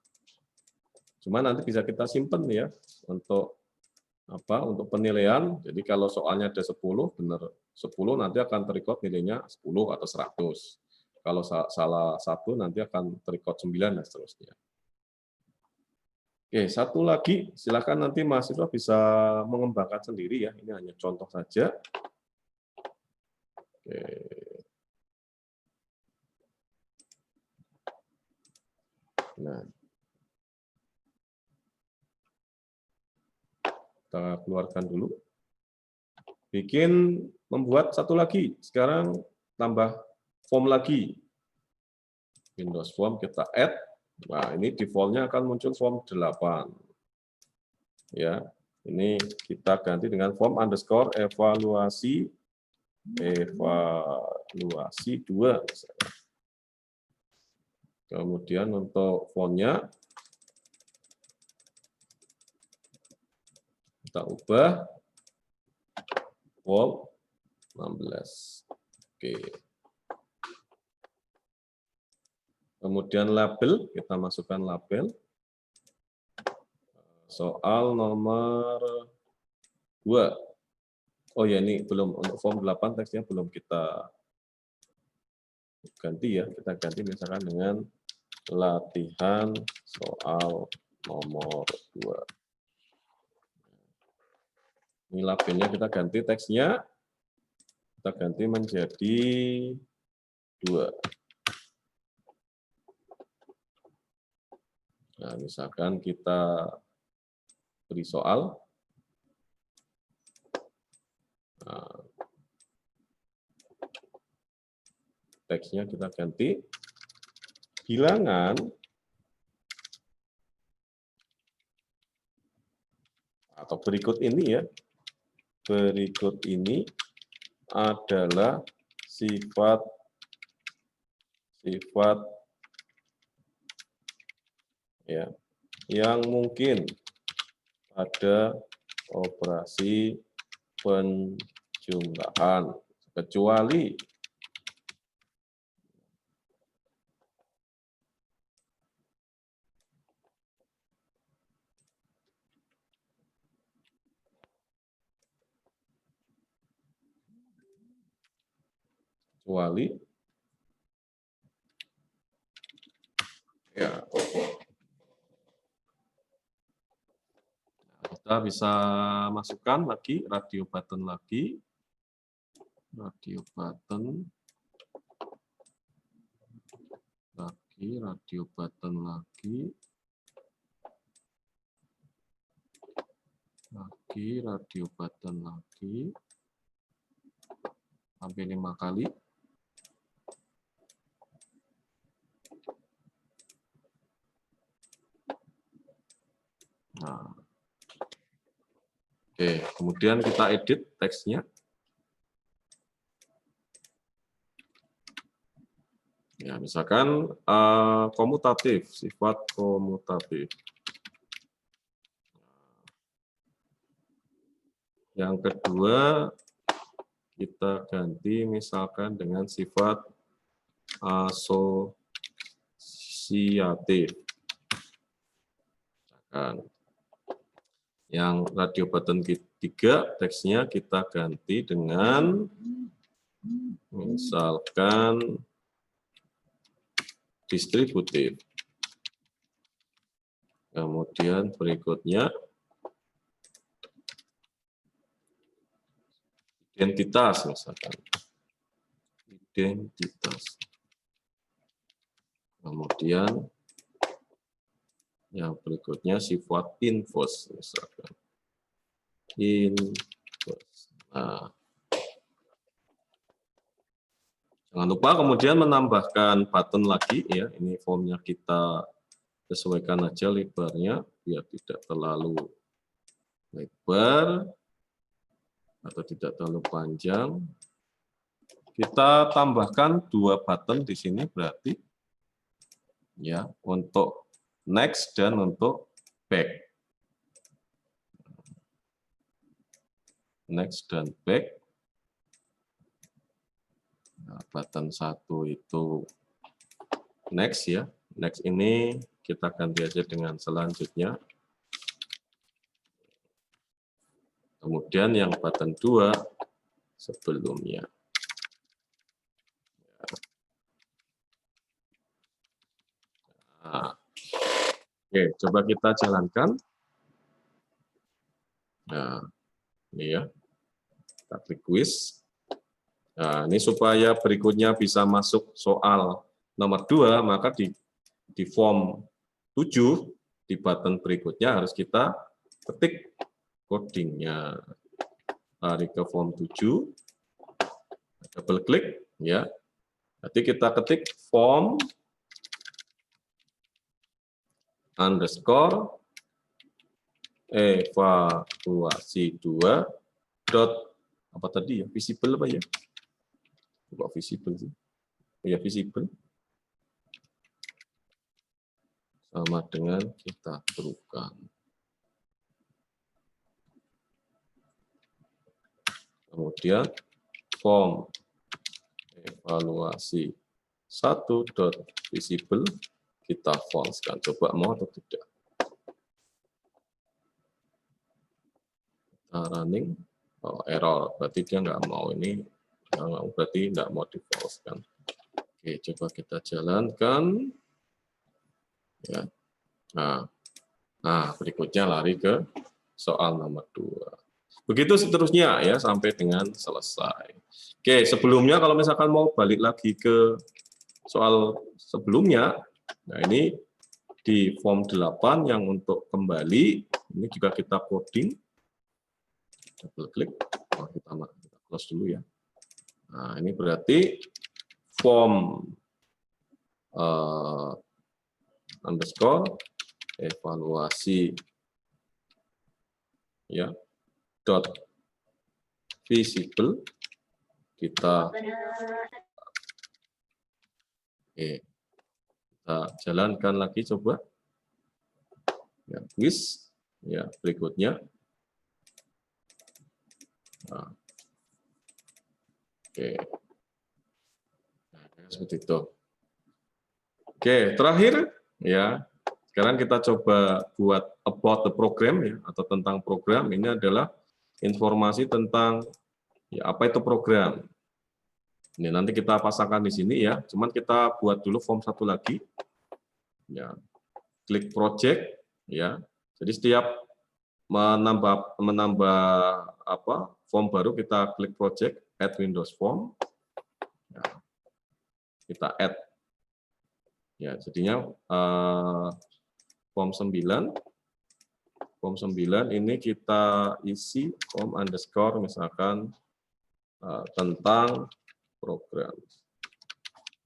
cuma nanti bisa kita simpen ya untuk apa? Untuk penilaian. Jadi kalau soalnya ada 10, benar 10 nanti akan terrecord nilainya 10 atau 100. Kalau salah satu nanti akan terrecord 9 dan seterusnya. Oke, satu lagi, silakan nanti mahasiswa bisa mengembangkan sendiri ya. Ini hanya contoh saja. Oke. Nah, kita keluarkan dulu. Bikin, membuat satu lagi. Sekarang tambah form lagi. Windows Form kita add. Nah, ini default-nya akan muncul form 8. Ya, ini kita ganti dengan form underscore evaluasi 2 misalnya. Kemudian untuk fontnya kita ubah font 16. Oke. Kemudian label, kita masukkan label. Soal nomor 2. Oh ya, ini belum, untuk form 8 teksnya belum kita ganti ya. Kita ganti misalkan dengan latihan soal nomor 2. Ini labelnya kita ganti, teksnya kita ganti menjadi 2. Nah, misalkan kita beri soal. Nah, teksnya kita ganti. Bilangan atau berikut ini ya. Berikut ini adalah sifat ya yang mungkin pada operasi penjumlahan kecuali ya kita bisa masukkan lagi radio button lagi, radio button lagi, radio button lagi sampai 5 kali. Nah, oke, kemudian kita edit teksnya. Ya, misalkan komutatif, sifat komutatif. Yang kedua, kita ganti misalkan dengan sifat asosiatif. Yang radio button ketiga, teksnya kita ganti dengan misalkan distributif. Kemudian berikutnya identitas misalkan. Identitas. Kemudian yang berikutnya sifat inverse misalkan. Inverse. Nah, jangan lupa kemudian menambahkan button lagi ya. Ini formnya kita sesuaikan aja lebarnya biar tidak terlalu lebar atau tidak terlalu panjang. Kita tambahkan 2 button di sini berarti ya untuk next dan untuk back. Next dan back. Nah, button 1 itu next ya. Next ini kita ganti aja dengan selanjutnya. Kemudian yang button 2 sebelumnya. Nah, oke, coba kita jalankan. Nah, ini ya. Kita klik quiz. Nah, ini supaya berikutnya bisa masuk soal nomor 2, maka di form 7, di button berikutnya harus kita ketik codingnya. Lari ke form 7, double klik, ya. Nanti kita ketik form underscore evaluasi 2 dot apa tadi ya, visible apa ya? Kok visible sih? Oh ya, visible sama dengan kita bukan. Kemudian form evaluasi 1 dot visible kita false-kan. Coba mau atau tidak? Kita running, oh, error, berarti dia nggak mau. Ini nggak mau, berarti nggak mau di false-kan. Oke, coba kita jalankan. Ya. Nah, berikutnya lari ke soal nomor 2. Begitu seterusnya ya sampai dengan selesai. Oke, sebelumnya kalau misalkan mau balik lagi ke soal sebelumnya, nah ini di form 8 yang untuk kembali, ini juga kita coding. Double klik, kita close dulu ya. Nah, ini berarti form underscore evaluasi ya dot visible kita kita jalankan lagi coba ya quiz ya berikutnya. Nah, oke. Nah, seperti itu. Oke, terakhir ya. Sekarang kita coba buat about the program ya atau tentang program. Ini adalah informasi tentang ya apa itu program. Ini nanti kita pasangkan di sini ya. Cuman kita buat dulu form satu lagi. Ya. Klik project ya. Jadi setiap menambah apa form baru kita klik project add Windows form. Ya. Kita add ya jadinya form 9 ini kita isi form underscore misalkan tentang program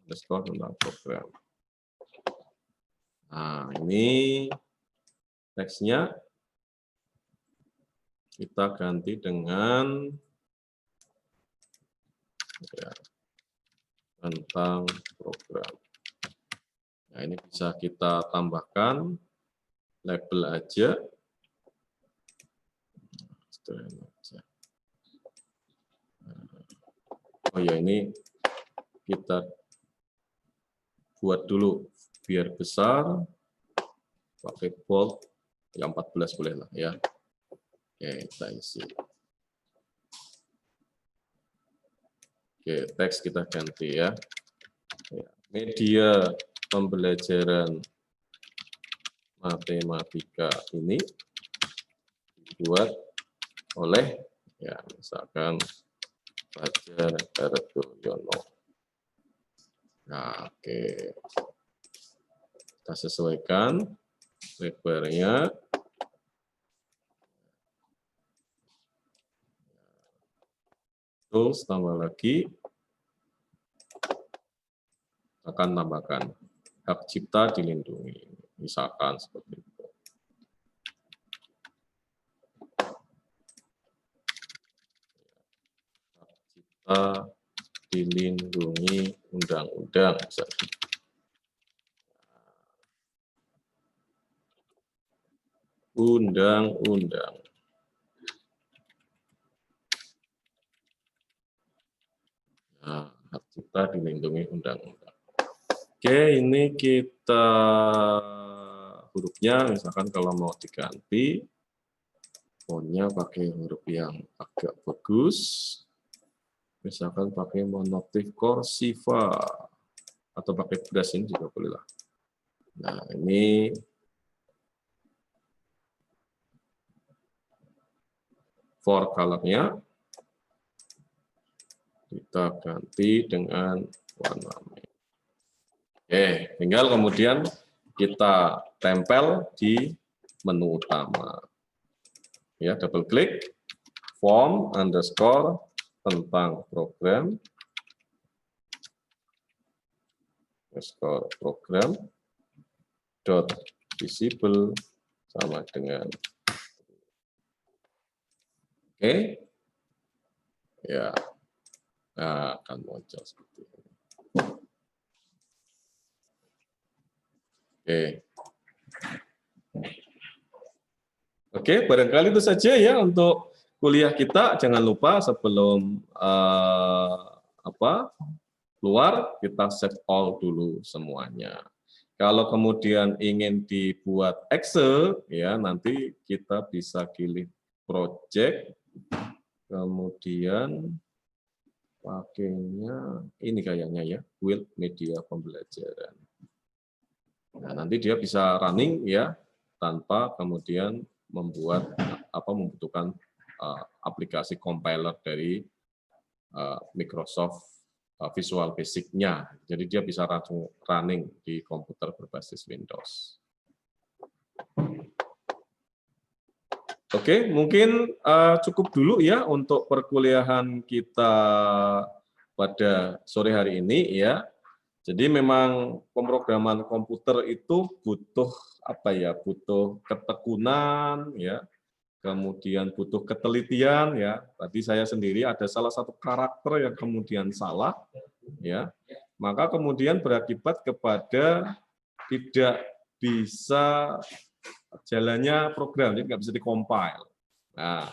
underscore tentang program. Nah ini teksnya kita ganti dengan ya, tentang program. Nah, ini bisa kita tambahkan label aja. Oh ya, ini kita buat dulu biar besar, pakai bold, yang 14 boleh lah ya. Oke, kita isi. Oke, teks kita ganti ya. Media pembelajaran matematika ini dibuat oleh ya misalkan Fajar Hardoyono. Nah, oke. Kita sesuaikan lebarnya. Terus tambah lagi akan tambahkan hak cipta dilindungi, misalkan seperti itu. Hak cipta dilindungi undang-undang, undang-undang. Nah, hak cipta dilindungi undang-undang. Oke, ini kita hurufnya, misalkan kalau mau diganti, fontnya pakai huruf yang agak bagus, misalkan pakai monotif kursiva, atau pakai brush ini juga boleh lah. Nah, ini for color-nya, kita ganti dengan warna merah. Oke, tinggal kemudian kita tempel di menu utama. Ya, double klik form underscore tentang program underscore program dot visible sama dengan oke. Ya, nah, akan muncul seperti ini. Oke, barangkali itu saja ya untuk kuliah kita. Jangan lupa sebelum keluar kita save all dulu semuanya. Kalau kemudian ingin dibuat Excel, ya nanti kita bisa pilih project, kemudian pakainya ini kayaknya ya, build media pembelajaran. Nah, nanti dia bisa running ya tanpa kemudian membutuhkan aplikasi compiler dari Microsoft Visual Basic-nya. Jadi dia bisa langsung running di komputer berbasis Windows. Oke, mungkin cukup dulu ya untuk perkuliahan kita pada sore hari ini ya. Jadi memang pemrograman komputer itu butuh apa ya? Butuh ketekunan ya, kemudian butuh ketelitian ya. Tadi saya sendiri ada salah satu karakter yang kemudian salah ya. Maka kemudian berakibat kepada tidak bisa jalannya program, jadi nggak bisa di-compile. Nah,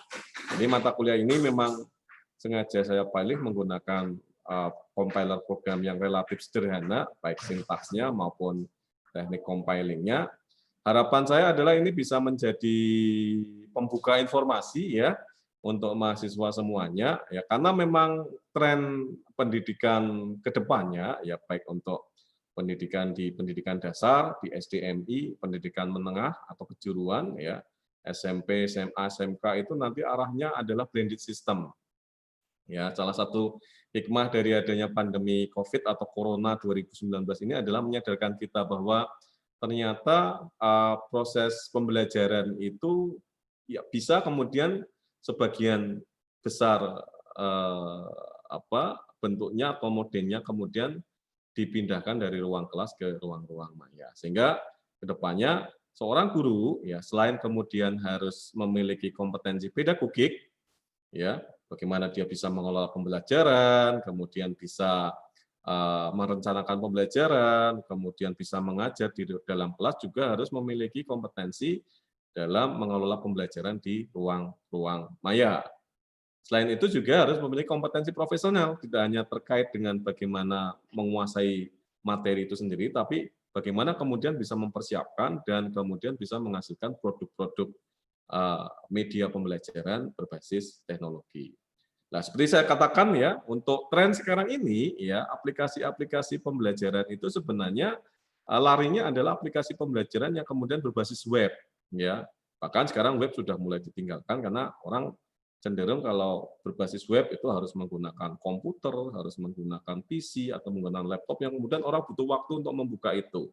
jadi mata kuliah ini memang sengaja saya pilih menggunakan compiler program yang relatif sederhana, baik sintaksnya maupun teknik compilingnya. Harapan saya adalah ini bisa menjadi pembuka informasi ya untuk mahasiswa semuanya, ya karena memang tren pendidikan kedepannya ya baik untuk pendidikan di pendidikan dasar, di SDMI, pendidikan menengah atau kejuruan ya, SMP, SMA, SMK itu nanti arahnya adalah blended system. Ya, salah satu hikmah dari adanya pandemi Covid atau Corona 2019 ini adalah menyadarkan kita bahwa ternyata proses pembelajaran itu ya bisa kemudian sebagian besar bentuknya atau modelnya kemudian dipindahkan dari ruang kelas ke ruang-ruang maya. Sehingga kedepannya seorang guru ya selain kemudian harus memiliki kompetensi pedagogik ya, bagaimana dia bisa mengelola pembelajaran, kemudian bisa merencanakan pembelajaran, kemudian bisa mengajar di dalam kelas juga harus memiliki kompetensi dalam mengelola pembelajaran di ruang-ruang maya. Selain itu juga harus memiliki kompetensi profesional, tidak hanya terkait dengan bagaimana menguasai materi itu sendiri, tapi bagaimana kemudian bisa mempersiapkan dan kemudian bisa menghasilkan produk-produk media pembelajaran berbasis teknologi. Nah, seperti saya katakan ya, untuk tren sekarang ini ya, aplikasi-aplikasi pembelajaran itu sebenarnya larinya adalah aplikasi pembelajaran yang kemudian berbasis web ya. Bahkan sekarang web sudah mulai ditinggalkan karena orang cenderung kalau berbasis web itu harus menggunakan komputer, harus menggunakan PC atau menggunakan laptop yang kemudian orang butuh waktu untuk membuka itu.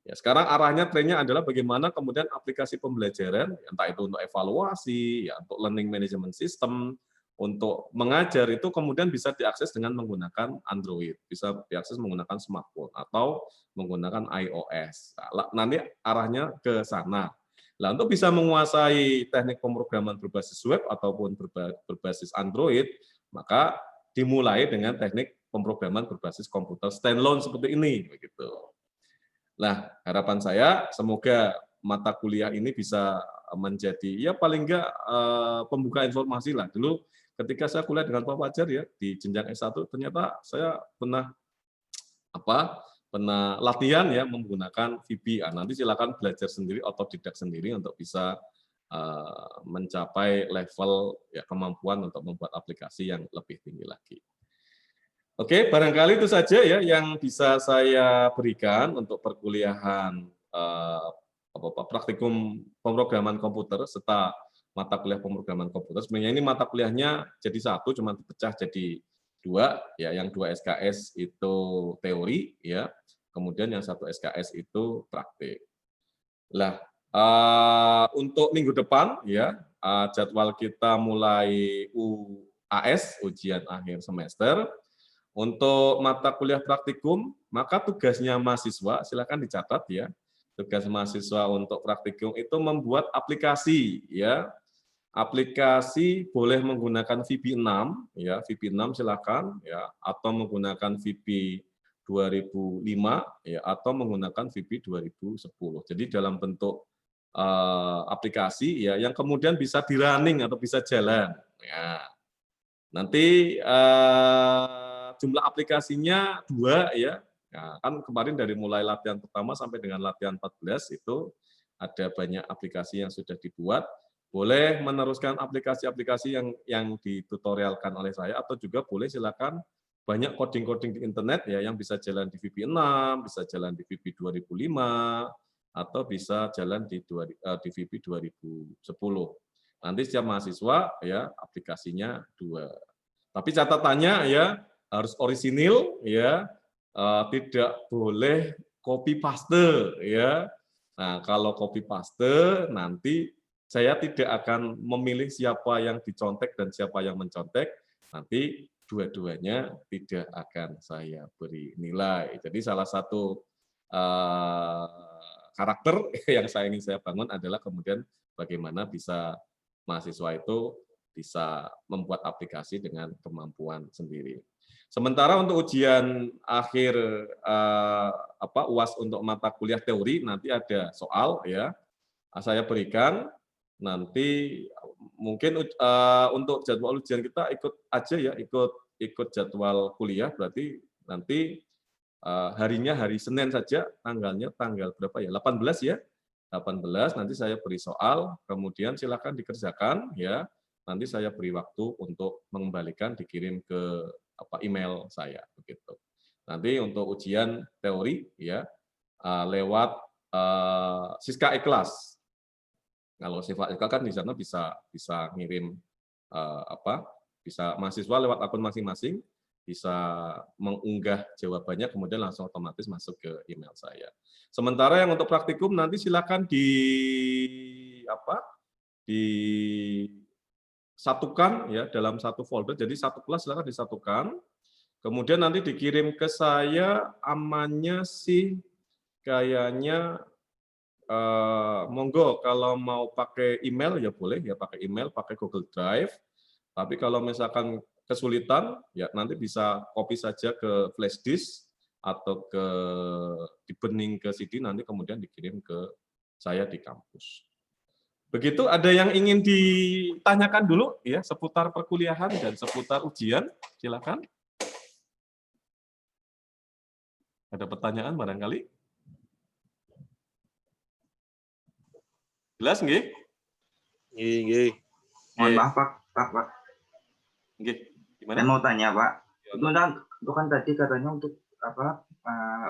Ya, sekarang arahnya trennya adalah bagaimana kemudian aplikasi pembelajaran, entah itu untuk evaluasi, ya, untuk learning management system, untuk mengajar itu kemudian bisa diakses dengan menggunakan Android, bisa diakses menggunakan smartphone atau menggunakan iOS. Nah, nanti arahnya ke sana. Nah, untuk bisa menguasai teknik pemrograman berbasis web ataupun berbasis Android, maka dimulai dengan teknik pemrograman berbasis komputer standalone seperti ini, begitu. Nah, harapan saya semoga mata kuliah ini bisa menjadi ya paling enggak pembuka informasi lah. Dulu ketika saya kuliah dengan Pak Fajar ya di jenjang S1 ternyata saya pernah latihan ya menggunakan VB. Nanti silakan belajar sendiri, otodidak sendiri untuk bisa mencapai level ya kemampuan untuk membuat aplikasi yang lebih tinggi lagi. Oke, barangkali itu saja ya yang bisa saya berikan untuk perkuliahan praktikum pemrograman komputer serta mata kuliah pemrograman komputer. Sebenarnya ini mata kuliahnya jadi satu, cuma dipecah jadi dua, ya yang 2 SKS itu teori, ya, kemudian yang 1 SKS itu praktik. Nah, untuk minggu depan, ya, jadwal kita mulai UAS, ujian akhir semester. Untuk mata kuliah praktikum, maka tugasnya mahasiswa, silakan dicatat ya. Tugas mahasiswa untuk praktikum itu membuat aplikasi, ya. Aplikasi boleh menggunakan VB6, ya, VB6 silakan, ya, atau menggunakan VB 2005, ya, atau menggunakan VB 2010. Jadi dalam bentuk aplikasi, ya, yang kemudian bisa di-running atau bisa jalan. Ya. Nanti jumlah aplikasinya 2 ya. Nah, kan kemarin dari mulai latihan pertama sampai dengan latihan 14 itu ada banyak aplikasi yang sudah dibuat. Boleh meneruskan aplikasi-aplikasi yang ditutorialkan oleh saya atau juga boleh silakan banyak coding-coding di internet ya yang bisa jalan di VB6, bisa jalan di VB 2005 atau bisa jalan di VB 2010. Nanti setiap mahasiswa ya aplikasinya 2. Tapi catatannya ya harus orisinil ya, tidak boleh copy paste ya. Nah, kalau copy paste nanti saya tidak akan memilih siapa yang dicontek dan siapa yang mencontek, nanti dua-duanya tidak akan saya beri nilai. Jadi salah satu karakter yang ingin saya bangun adalah kemudian bagaimana bisa mahasiswa itu bisa membuat aplikasi dengan kemampuan sendiri. Sementara untuk ujian akhir UAS untuk mata kuliah teori nanti ada soal ya, saya berikan nanti mungkin untuk jadwal ujian kita ikut aja ya, ikut jadwal kuliah berarti nanti harinya hari Senin saja, tanggalnya tanggal berapa ya? 18 ya. 18 nanti saya beri soal, kemudian silakan dikerjakan ya. Nanti saya beri waktu untuk mengembalikan dikirim ke email saya begitu. Nanti untuk ujian teori ya lewat Siska Ikhlas. Kalau Siska Ikhlas kan di sana bisa ngirim bisa mahasiswa lewat akun masing-masing bisa mengunggah jawabannya kemudian langsung otomatis masuk ke email saya. Sementara yang untuk praktikum nanti silakan disatukan ya dalam satu folder. Jadi satu kelas silakan disatukan. Kemudian nanti dikirim ke saya amannya sih kayaknya monggo kalau mau pakai email ya boleh ya pakai email, pakai Google Drive. Tapi kalau misalkan kesulitan ya nanti bisa copy saja ke flash disk atau dibening ke CD nanti kemudian dikirim ke saya di kampus. Begitu, ada yang ingin ditanyakan dulu ya seputar perkuliahan dan seputar ujian, silakan. Ada pertanyaan barangkali? Jelas nggih? Nggih. Mohon maaf Pak. Nggih. Gimana? Saya mau tanya Pak. Itu kan tadi katanya untuk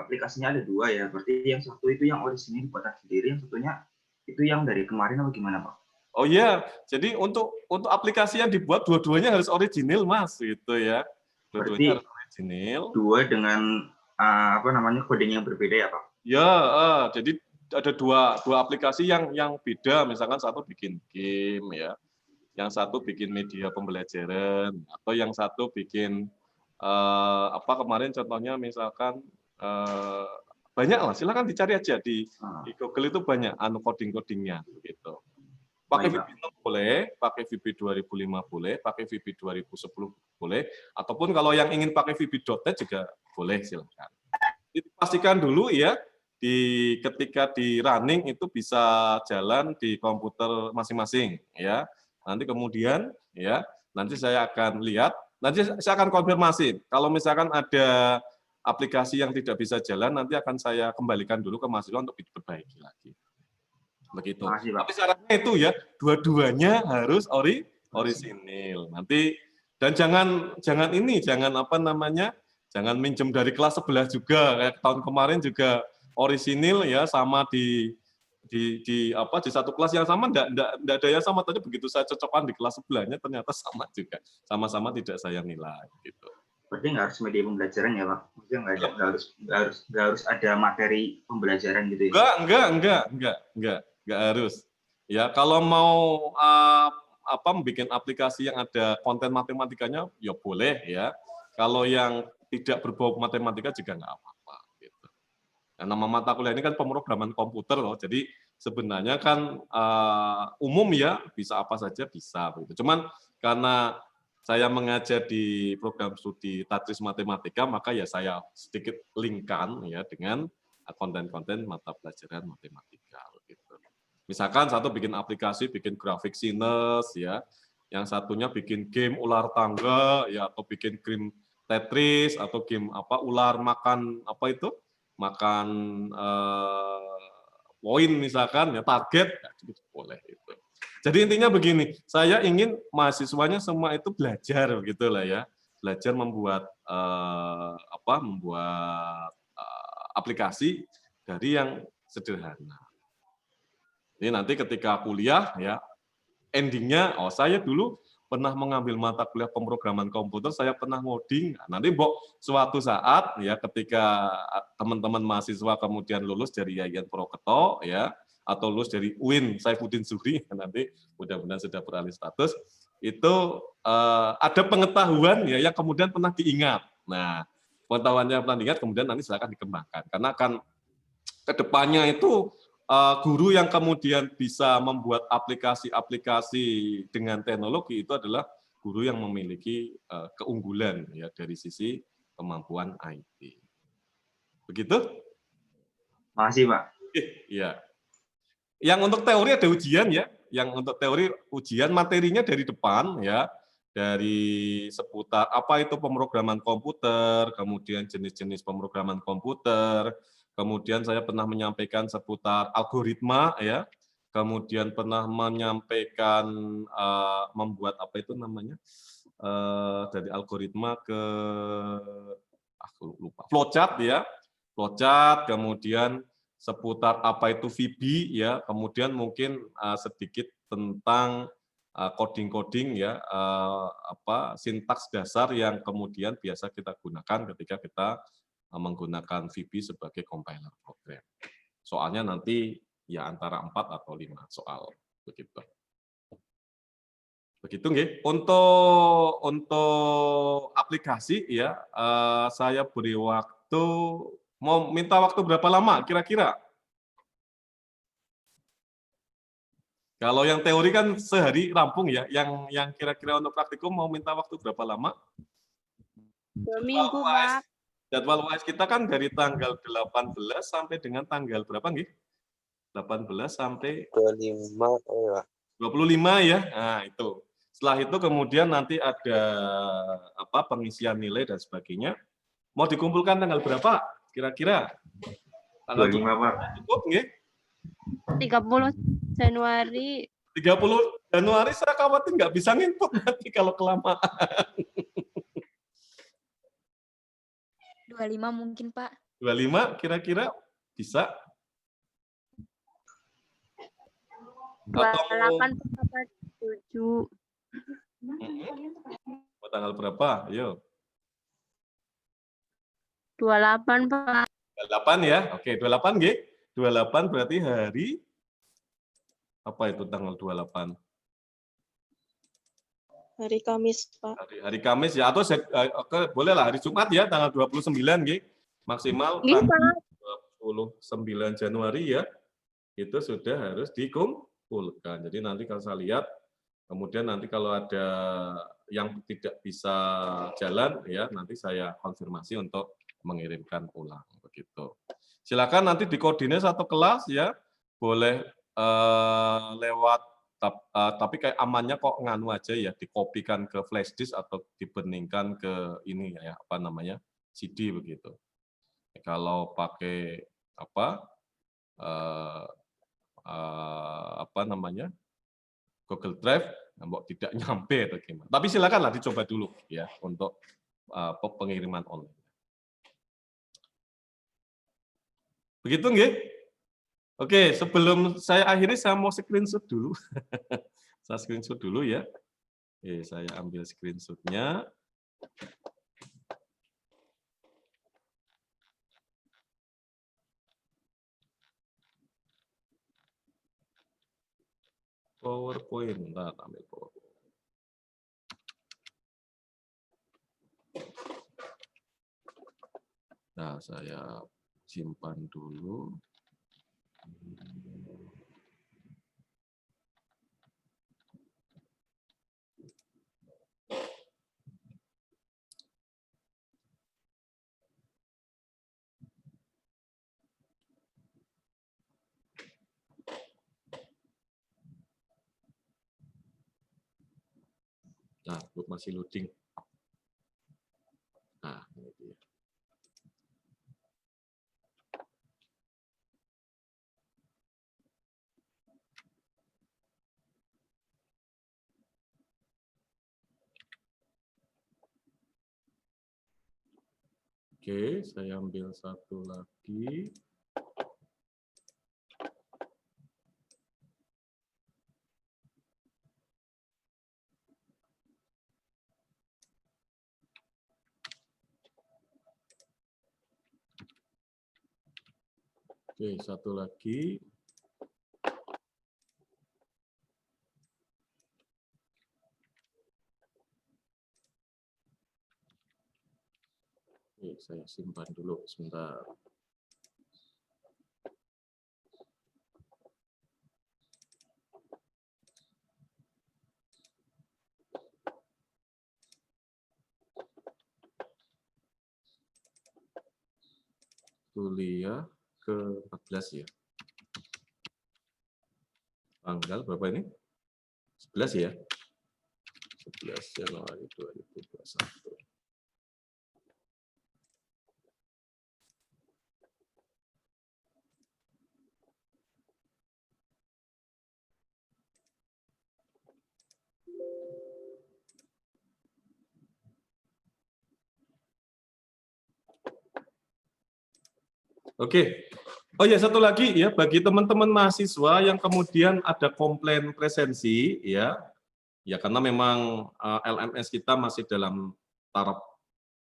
aplikasinya ada 2 ya. Berarti yang satu itu yang orisinil buatan sendiri, yang satunya itu yang dari kemarin atau gimana Pak? Oh iya, jadi untuk aplikasi yang dibuat dua-duanya harus original Mas, gitu ya. Dua-duanya harus original. 2 dengan coding yang berbeda ya Pak? Ya, jadi ada dua aplikasi yang beda. Misalkan satu bikin game ya, yang satu bikin media pembelajaran, atau yang satu bikin kemarin contohnya misalkan banyak lah. Silakan dicari aja di Google itu banyak coding-codingnya gitu. Pakai VB 6 boleh, pakai VB 2005 boleh, pakai VB 2010 boleh, ataupun kalau yang ingin pakai VB.NET juga boleh silakan. Dipastikan dulu ya ketika di running itu bisa jalan di komputer masing-masing ya. Nanti kemudian ya nanti saya akan lihat, nanti saya akan konfirmasi kalau misalkan ada aplikasi yang tidak bisa jalan nanti akan saya kembalikan dulu ke mahasiswa untuk diperbaiki lagi. Begitu. Tapi syaratnya itu ya dua-duanya harus orisinil. Nanti dan jangan jangan minjem dari kelas sebelah juga. Kayak tahun kemarin juga orisinil ya sama di satu kelas yang sama enggak ada yang sama, tadi begitu saya cocokkan di kelas sebelahnya ternyata sama juga. Sama-sama tidak saya nilai gitu. Berarti nggak harus media pembelajaran ya Pak? Maksudnya nggak harus ada materi pembelajaran gitu ya? Enggak harus. Ya kalau mau bikin aplikasi yang ada konten matematikanya ya boleh ya. Kalau yang tidak berbau matematika juga nggak apa-apa gitu. Nah, nama mata kuliah ini kan pemrograman komputer loh. Jadi sebenarnya kan umum ya, bisa apa saja bisa gitu. Cuman karena saya mengajar di program studi Tatris Matematika, maka ya saya sedikit linkkan ya dengan konten-konten mata pelajaran matematika gitu. Misalkan satu bikin aplikasi, bikin grafik sinus ya, yang satunya bikin game ular tangga ya, atau bikin game Tetris atau game ular makan makan poin misalkan ya, target ya, boleh itu. Jadi intinya begini, saya ingin mahasiswanya semua itu belajar begitulah ya, belajar membuat aplikasi dari yang sederhana. Ini nanti ketika kuliah ya endingnya, saya dulu pernah mengambil mata kuliah pemrograman komputer, saya pernah ngoding. Nah, nanti suatu saat ya ketika teman-teman mahasiswa kemudian lulus dari Yayan Proketo ya atau lulus dari UIN Saifuddin Zuhri, nanti mudah-mudahan sudah beralih status, itu ada pengetahuan ya yang kemudian pernah diingat. Nah, pengetahuannya pernah diingat kemudian nanti silakan dikembangkan karena kan kedepannya itu guru yang kemudian bisa membuat aplikasi-aplikasi dengan teknologi itu adalah guru yang memiliki keunggulan ya dari sisi kemampuan IT. Begitu? Makasih, Pak. Iya. Yang untuk teori ada ujian ya. Yang untuk teori ujian materinya dari depan ya. Dari seputar apa itu pemrograman komputer, kemudian jenis-jenis pemrograman komputer, kemudian saya pernah menyampaikan seputar algoritma ya, kemudian pernah menyampaikan membuat apa itu namanya dari algoritma ke aku lupa flowchart ya, flowchart, kemudian seputar apa itu VB ya, kemudian mungkin sedikit tentang coding-coding ya, apa sintaks dasar yang kemudian biasa kita gunakan ketika kita menggunakan VB sebagai compiler program. Soalnya nanti ya antara 4 atau 5 soal begitu. Begitu nggih. Untuk aplikasi ya saya beri waktu, mau minta waktu berapa lama kira-kira? Kalau yang teori kan sehari rampung ya, yang kira-kira untuk praktikum mau minta waktu berapa lama? 2 minggu, Pak. Jadwal UAS kita kan dari tanggal 18 sampai dengan tanggal berapa nggih? 18 sampai 25 ya. 25 ya. Nah, itu. Setelah itu kemudian nanti ada apa pengisian nilai dan sebagainya. Mau dikumpulkan tanggal berapa? Kira-kira? Tanggal 25, Pak. Cukup nggih? 30 Januari. 30 Januari saya khawatir nggak bisa nginput nanti kalau kelamaan. 25 mungkin, Pak. 25 kira-kira bisa? 28 sampai 7. Tanggal berapa? Ayo. 28, Pak. 28 ya. Oke, 28 nggih. 28 berarti hari apa itu tanggal 28? Hari Kamis, Pak. Hari Kamis ya, atau boleh lah hari Jumat ya, tanggal 29 nggih. Maksimal Nggih, tanggal Pak. 29 Januari ya. Itu sudah harus dikumpulkan. Jadi nanti kalau saya lihat, kemudian nanti kalau ada yang tidak bisa jalan ya, nanti saya konfirmasi untuk mengirimkan ulang begitu. Silakan nanti dikoordinir satu kelas ya, boleh lewat tapi kayak amannya kok nganu aja ya, dikopikan ke flash disk atau dibeningkan ke ini ya apa namanya CD begitu. Kalau pakai apa namanya Google Drive, mbok tidak nyampe atau gimana. Tapi silakanlah dicoba dulu ya untuk pengiriman online. Begitu nggih? Oke, sebelum saya akhiri saya mau screenshot dulu. Saya screenshot dulu ya. Oke, saya ambil screenshot-nya. PowerPoint, bentar, ambil PowerPoint. Nah, saya simpan dulu. Nah, masih loading. Nah, ini dia. Oke, saya ambil satu lagi. Oke, satu lagi. Oke, saya simpan dulu sebentar. Kuliah ke-14 ya. Tanggal berapa ini? 11 ya. 11 Januari 2021. Oke. Oh ya, satu lagi ya, bagi teman-teman mahasiswa yang kemudian ada komplain presensi ya. Ya karena memang LMS kita masih dalam taraf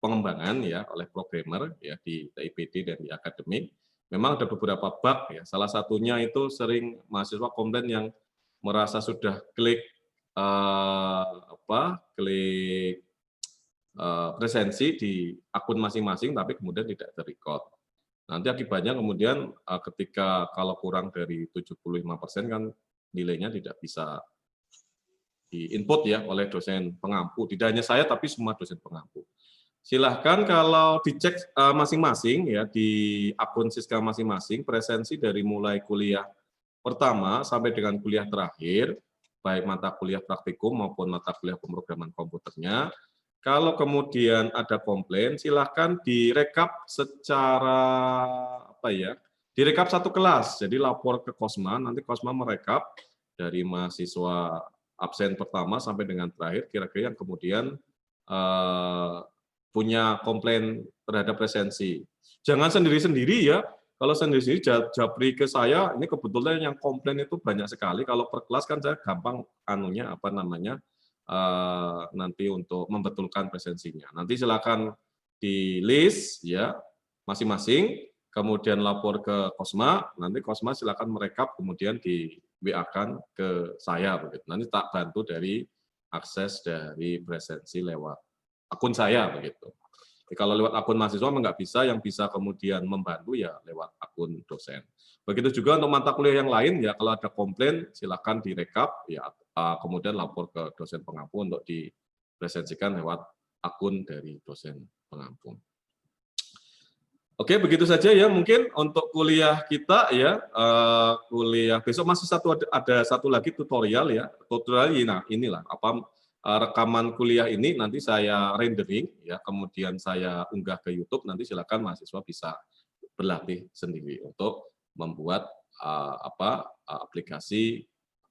pengembangan ya oleh programmer ya di TIPD dan di akademik. Memang ada beberapa bug ya. Salah satunya itu sering mahasiswa komplain yang merasa sudah klik klik presensi di akun masing-masing tapi kemudian tidak terrecord. Nanti akibatnya kemudian ketika kalau kurang dari 75% kan nilainya tidak bisa di-input ya oleh dosen pengampu. Tidak hanya saya tapi semua dosen pengampu. Silahkan kalau dicek masing-masing ya di akun Siska masing-masing presensi dari mulai kuliah pertama sampai dengan kuliah terakhir, baik mata kuliah praktikum maupun mata kuliah pemrograman komputernya. Kalau kemudian ada komplain, silahkan direkap secara direkap satu kelas. Jadi lapor ke Kosma, nanti Kosma merekap dari mahasiswa absen pertama sampai dengan terakhir, kira-kira yang kemudian punya komplain terhadap presensi. Jangan sendiri-sendiri ya. Kalau sendiri-sendiri japri ke saya, ini kebetulan yang komplain itu banyak sekali. Kalau per kelas kan saya gampang nanti untuk membetulkan presensinya. Nanti silakan di list ya masing-masing, kemudian lapor ke Kosma, nanti Kosma silakan merekap kemudian di WA-kan ke saya begitu. Nanti tak bantu dari akses dari presensi lewat akun saya begitu. Jadi kalau lewat akun mahasiswa nggak bisa, yang bisa kemudian membantu ya lewat akun dosen. Begitu juga untuk mata kuliah yang lain ya, kalau ada komplain silakan direkap ya, kemudian lapor ke dosen pengampu untuk dipresensikan lewat akun dari dosen pengampu. Oke, begitu saja ya mungkin untuk kuliah kita ya. Kuliah besok masih ada satu lagi tutorial ya. Tutorial nah inilah rekaman kuliah ini nanti saya rendering ya, kemudian saya unggah ke YouTube, nanti silakan mahasiswa bisa berlatih sendiri untuk membuat aplikasi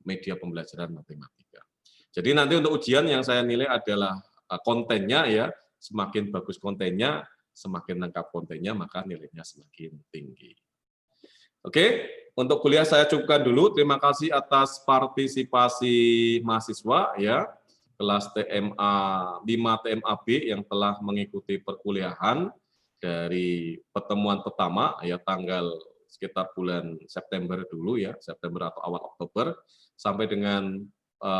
media pembelajaran matematika. Jadi nanti untuk ujian yang saya nilai adalah kontennya ya, semakin bagus kontennya, semakin lengkap kontennya, maka nilainya semakin tinggi. Oke, untuk kuliah saya cukupkan dulu. Terima kasih atas partisipasi mahasiswa ya, kelas TMA 5 TMAB yang telah mengikuti perkuliahan dari pertemuan pertama ya tanggal sekitar bulan September dulu ya, September atau awal Oktober, sampai dengan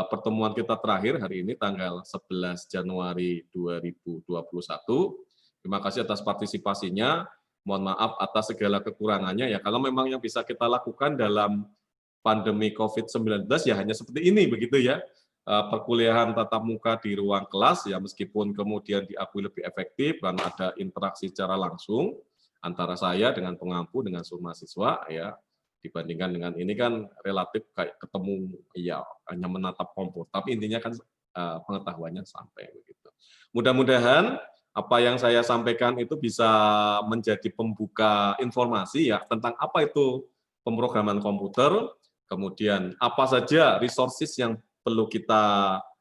pertemuan kita terakhir hari ini tanggal 11 Januari 2021. Terima kasih atas partisipasinya. Mohon maaf atas segala kekurangannya ya. Kalau memang yang bisa kita lakukan dalam pandemi COVID-19 ya hanya seperti ini begitu ya. Perkuliahan tatap muka di ruang kelas ya, meskipun kemudian diakui lebih efektif karena ada interaksi secara langsung antara saya dengan pengampu dengan seluruh mahasiswa ya, dibandingkan dengan ini kan relatif kayak ketemu ya hanya menatap komputer, tapi intinya kan pengetahuannya sampai begitu. Mudah-mudahan apa yang saya sampaikan itu bisa menjadi pembuka informasi ya tentang apa itu pemrograman komputer, kemudian apa saja resources yang perlu kita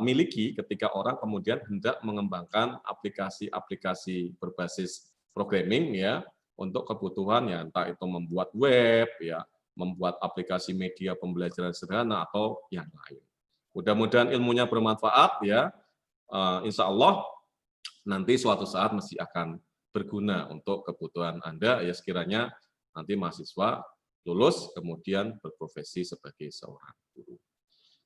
miliki ketika orang kemudian hendak mengembangkan aplikasi-aplikasi berbasis programming ya untuk kebutuhan ya entah itu membuat web ya, membuat aplikasi media pembelajaran sederhana atau yang lain. Mudah-mudahan ilmunya bermanfaat ya. Insya Allah nanti suatu saat mesti akan berguna untuk kebutuhan Anda ya, sekiranya nanti mahasiswa lulus kemudian berprofesi sebagai seorang guru.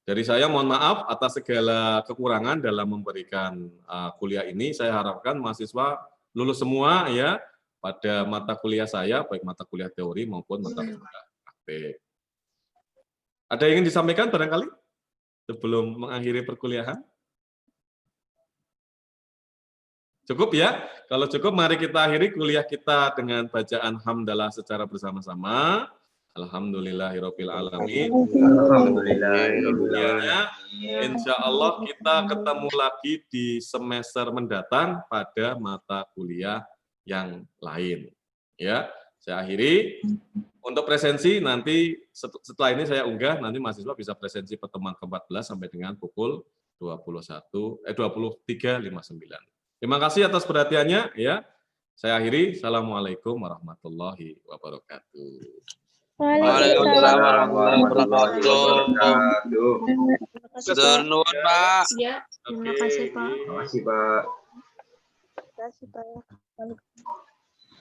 Dari saya mohon maaf atas segala kekurangan dalam memberikan kuliah ini. Saya harapkan mahasiswa lulus semua ya pada mata kuliah saya, baik mata kuliah teori maupun mata kuliah praktek. Ada yang ingin disampaikan barangkali sebelum mengakhiri perkuliahan? Cukup ya? Kalau cukup, mari kita akhiri kuliah kita dengan bacaan hamdalah secara bersama-sama. Alhamdulillahirabbil alamin. Insya Allah kita ketemu lagi di semester mendatang pada mata kuliah yang lain. Ya, saya akhiri. Untuk presensi nanti setelah ini saya unggah, nanti mahasiswa bisa presensi pertemuan ke-14 sampai dengan pukul 23.59. Terima kasih atas perhatiannya ya. Saya akhiri. Assalamualaikum warahmatullahi wabarakatuh. Waalaikumsalam warahmatullahi wabarakatuh. Setur nuwun, Pak. Ya, terima kasih Pak. Terima kasih, Pak. Terima kasih Pak.